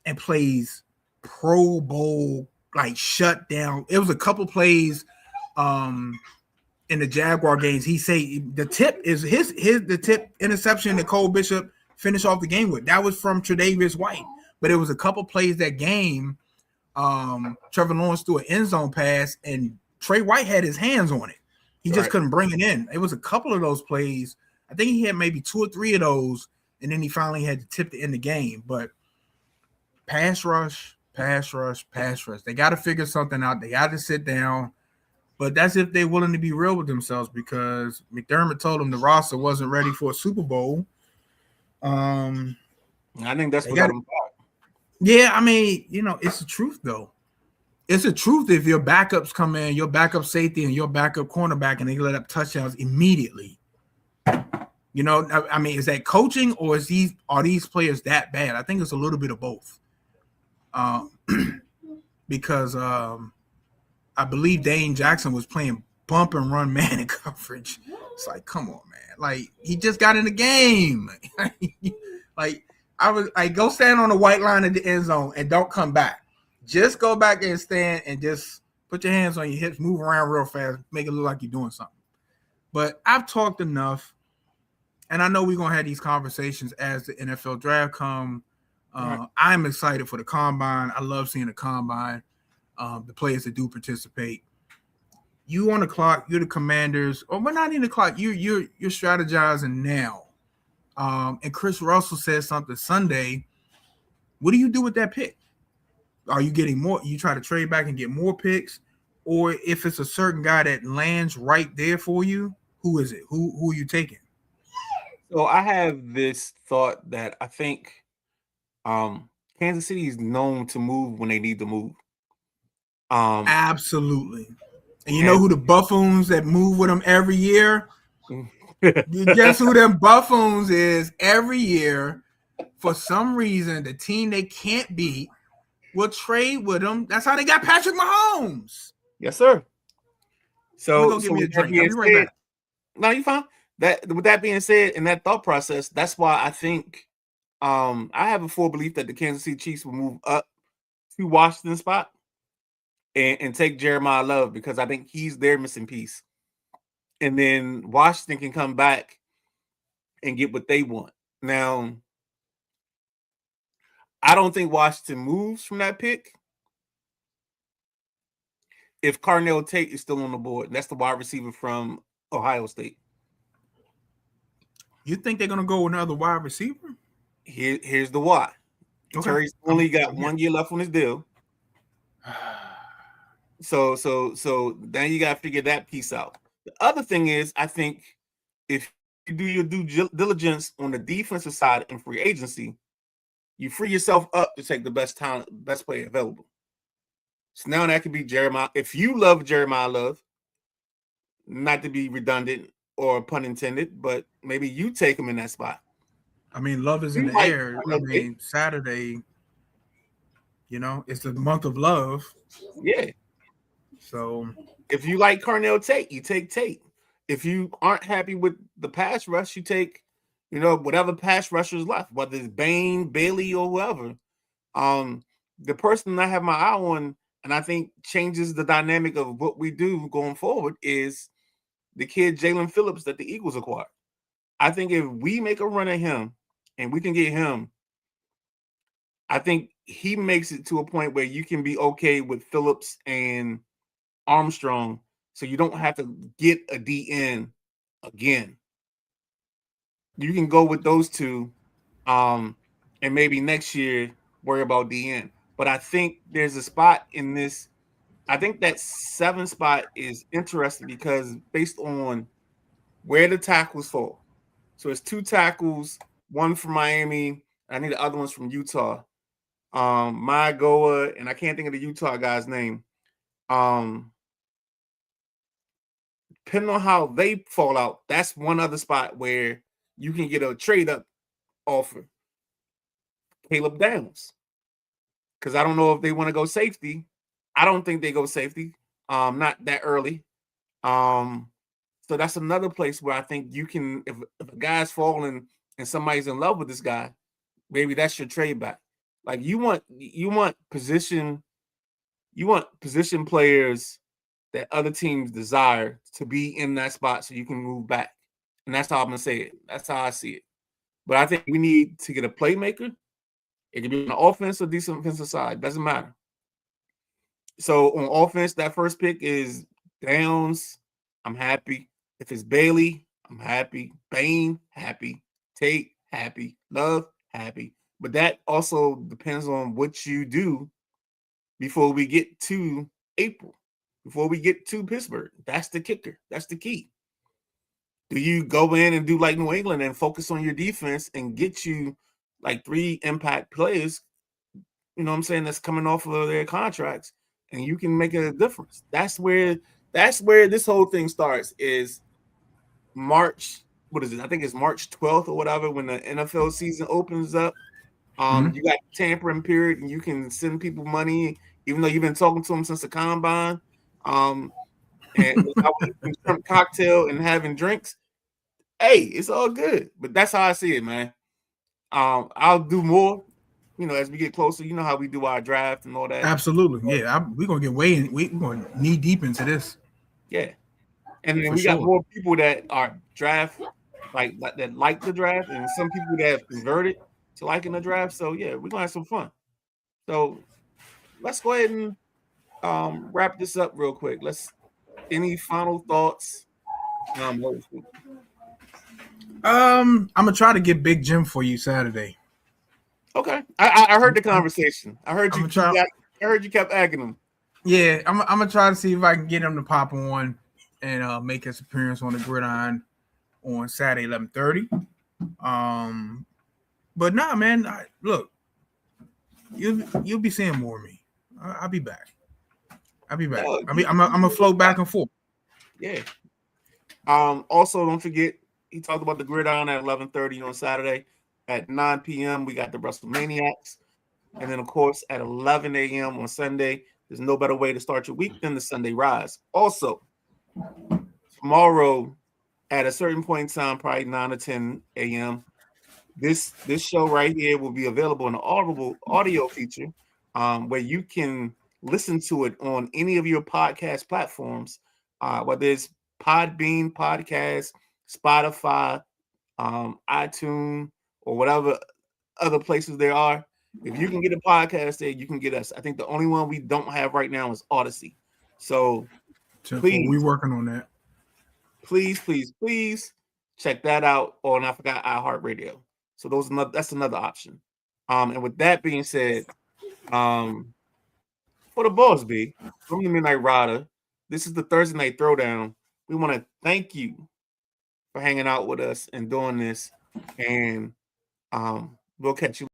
and plays Pro Bowl like shut down. It was a couple plays in the Jaguar games. He say the tip is the tip interception that Cole Bishop finished off the game with. That was from Tre'Davious White. But it was a couple plays that game. Trevor Lawrence threw an end zone pass and Trey White had his hands on it. He just couldn't bring it in. It was a couple of those plays. I think he had maybe 2 or 3 of those, and then he finally had to tip to end the game. But pass rush. They got to figure something out. They got to sit down. But that's if they're willing to be real with themselves, because McDermott told them the roster wasn't ready for a Super Bowl. I think that's what got them back. Yeah, I mean, it's the truth, though. It's the truth if your backups come in, your backup safety and your backup cornerback, and they let up touchdowns immediately. I mean, is that coaching or are these players that bad? I think it's a little bit of both. Because I believe Dane Jackson was playing bump and run man in coverage. It's like, come on, man. Like, he just got in the game. Like, I was like, go stand on the white line at the end zone and don't come back. Just go back and stand and just put your hands on your hips, move around real fast, make it look like you're doing something. But I've talked enough, and I know we're going to have these conversations as the NFL draft come. Right. I'm excited for the combine. I love seeing the combine, the players that do participate. You on the clock, you're the Commanders, or we're not in the clock. You're strategizing now. And Chris Russell said something Sunday. What do you do with that pick? Are you getting more? You try to trade back and get more picks, or if it's a certain guy that lands right there for you, who is it? Who are you taking? So I have this thought that I think Kansas City is known to move when they need to move. Absolutely. And you know who the buffoons that move with them every year? Guess who them buffoons is every year? For some reason, the team they can't beat will trade with them. That's how they got Patrick Mahomes. Yes, sir. So go give me a drink. I'll be right back. No, you fine. With that being said, in that thought process, that's why I think I have a full belief that the Kansas City Chiefs will move up to Washington spot and take Jeremiah Love, because I think he's their missing piece. And then Washington can come back and get what they want. Now, I don't think Washington moves from that pick if Carnell Tate is still on the board. That's the wide receiver from Ohio State. You think they're going to go with another wide receiver? Here's the why. Okay. Terry's only got 1 year left on his deal. So then you got to figure that piece out. The other thing is, I think if you do your due diligence on the defensive side in free agency, you free yourself up to take the best talent, best player available. So now that could be Jeremiah. If you love Jeremiah Love, not to be redundant or pun intended, but maybe you take him in that spot. I mean, Love is in the air. I mean, Saturday, it's the month of love. Yeah. So if you like Carnell Tate, you take Tate. If you aren't happy with the pass rush, you take, whatever pass rushers left, whether it's Bain, Bailey, or whoever. The person I have my eye on, and I think changes the dynamic of what we do going forward, is the kid Jalen Phillips that the Eagles acquired. I think if we make a run at him and we can get him, I think he makes it to a point where you can be okay with Phillips and Armstrong, so you don't have to get a DN again. You can go with those two, and maybe next year worry about DN. But I think there's a spot in this. I think that 7 spot is interesting because based on where the tackles fall. So it's 2 tackles, one from Miami. I think the other one's from Utah. Goa, and I can't think of the Utah guy's name. Depending on how they fall out, that's one other spot where you can get a trade up offer. Caleb Downs. Because I don't know if they want to go safety. I don't think they go safety. Not that early. So that's another place where I think you can, if a guy's falling and somebody's in love with this guy, maybe that's your trade back. Like you want position players that other teams desire to be in that spot so you can move back. And that's how I'm gonna say it. That's how I see it. But I think we need to get a playmaker. It can be on the offense or defensive side. Doesn't matter. So on offense, that first pick is Downs. I'm happy. If it's Bailey, I'm happy. Bain, happy. Tate, happy. Love, happy. But that also depends on what you do before we get to April, before we get to Pittsburgh. That's the kicker. That's the key. Do you go in and do like New England and focus on your defense and get you like 3 impact players, you know what I'm saying, that's coming off of their contracts, and you can make a difference? That's where this whole thing starts, is March. What is it? I think it's March 12th or whatever, when the NFL season opens up. You got tampering period, and you can send people money, even though you've been talking to them since the combine. And without eating shrimp cocktail and having drinks, hey, it's all good. But that's how I see it, man. I'll do more, as we get closer. You know how we do our draft and all that. Absolutely, yeah. We're gonna get we're going knee deep into this. Yeah, and then we got more people that are draft that like the draft, and some people that have converted to liking the draft. So yeah, we're gonna have some fun. So let's go ahead and wrap this up real quick. Any final thoughts? I'm gonna try to get Big Jim for you Saturday. Okay, I heard the conversation. I heard you. I heard you kept asking him. Yeah, I'm gonna try to see if I can get him to pop on and make his appearance on the gridiron on Saturday 11:30. But nah, man, look, you'll be seeing more of me. I'll be back. I'm gonna float back and forth. Yeah. Also, don't forget, he talked about the gridiron at 11:30 on Saturday. At 9 p.m., we got the WrestleManiacs. And then, of course, at 11 a.m. on Sunday, there's no better way to start your week than the Sunday Rise. Also, tomorrow at a certain point in time, probably 9 or 10 a.m., this show right here will be available in the audio feature, where you can listen to it on any of your podcast platforms, whether it's Podbean Podcast, Spotify, iTunes, or whatever other places there are. If you can get a podcast there, you can get us. I think the only one we don't have right now is Odyssey. So please, we're working on that. Please check that out. Oh, and I forgot iHeartRadio. So that's another option. And with that being said, for the boss B, from the Midnight Rider, this is the Thursday Night Throwdown. We want to thank you for hanging out with us and doing this. And we'll catch you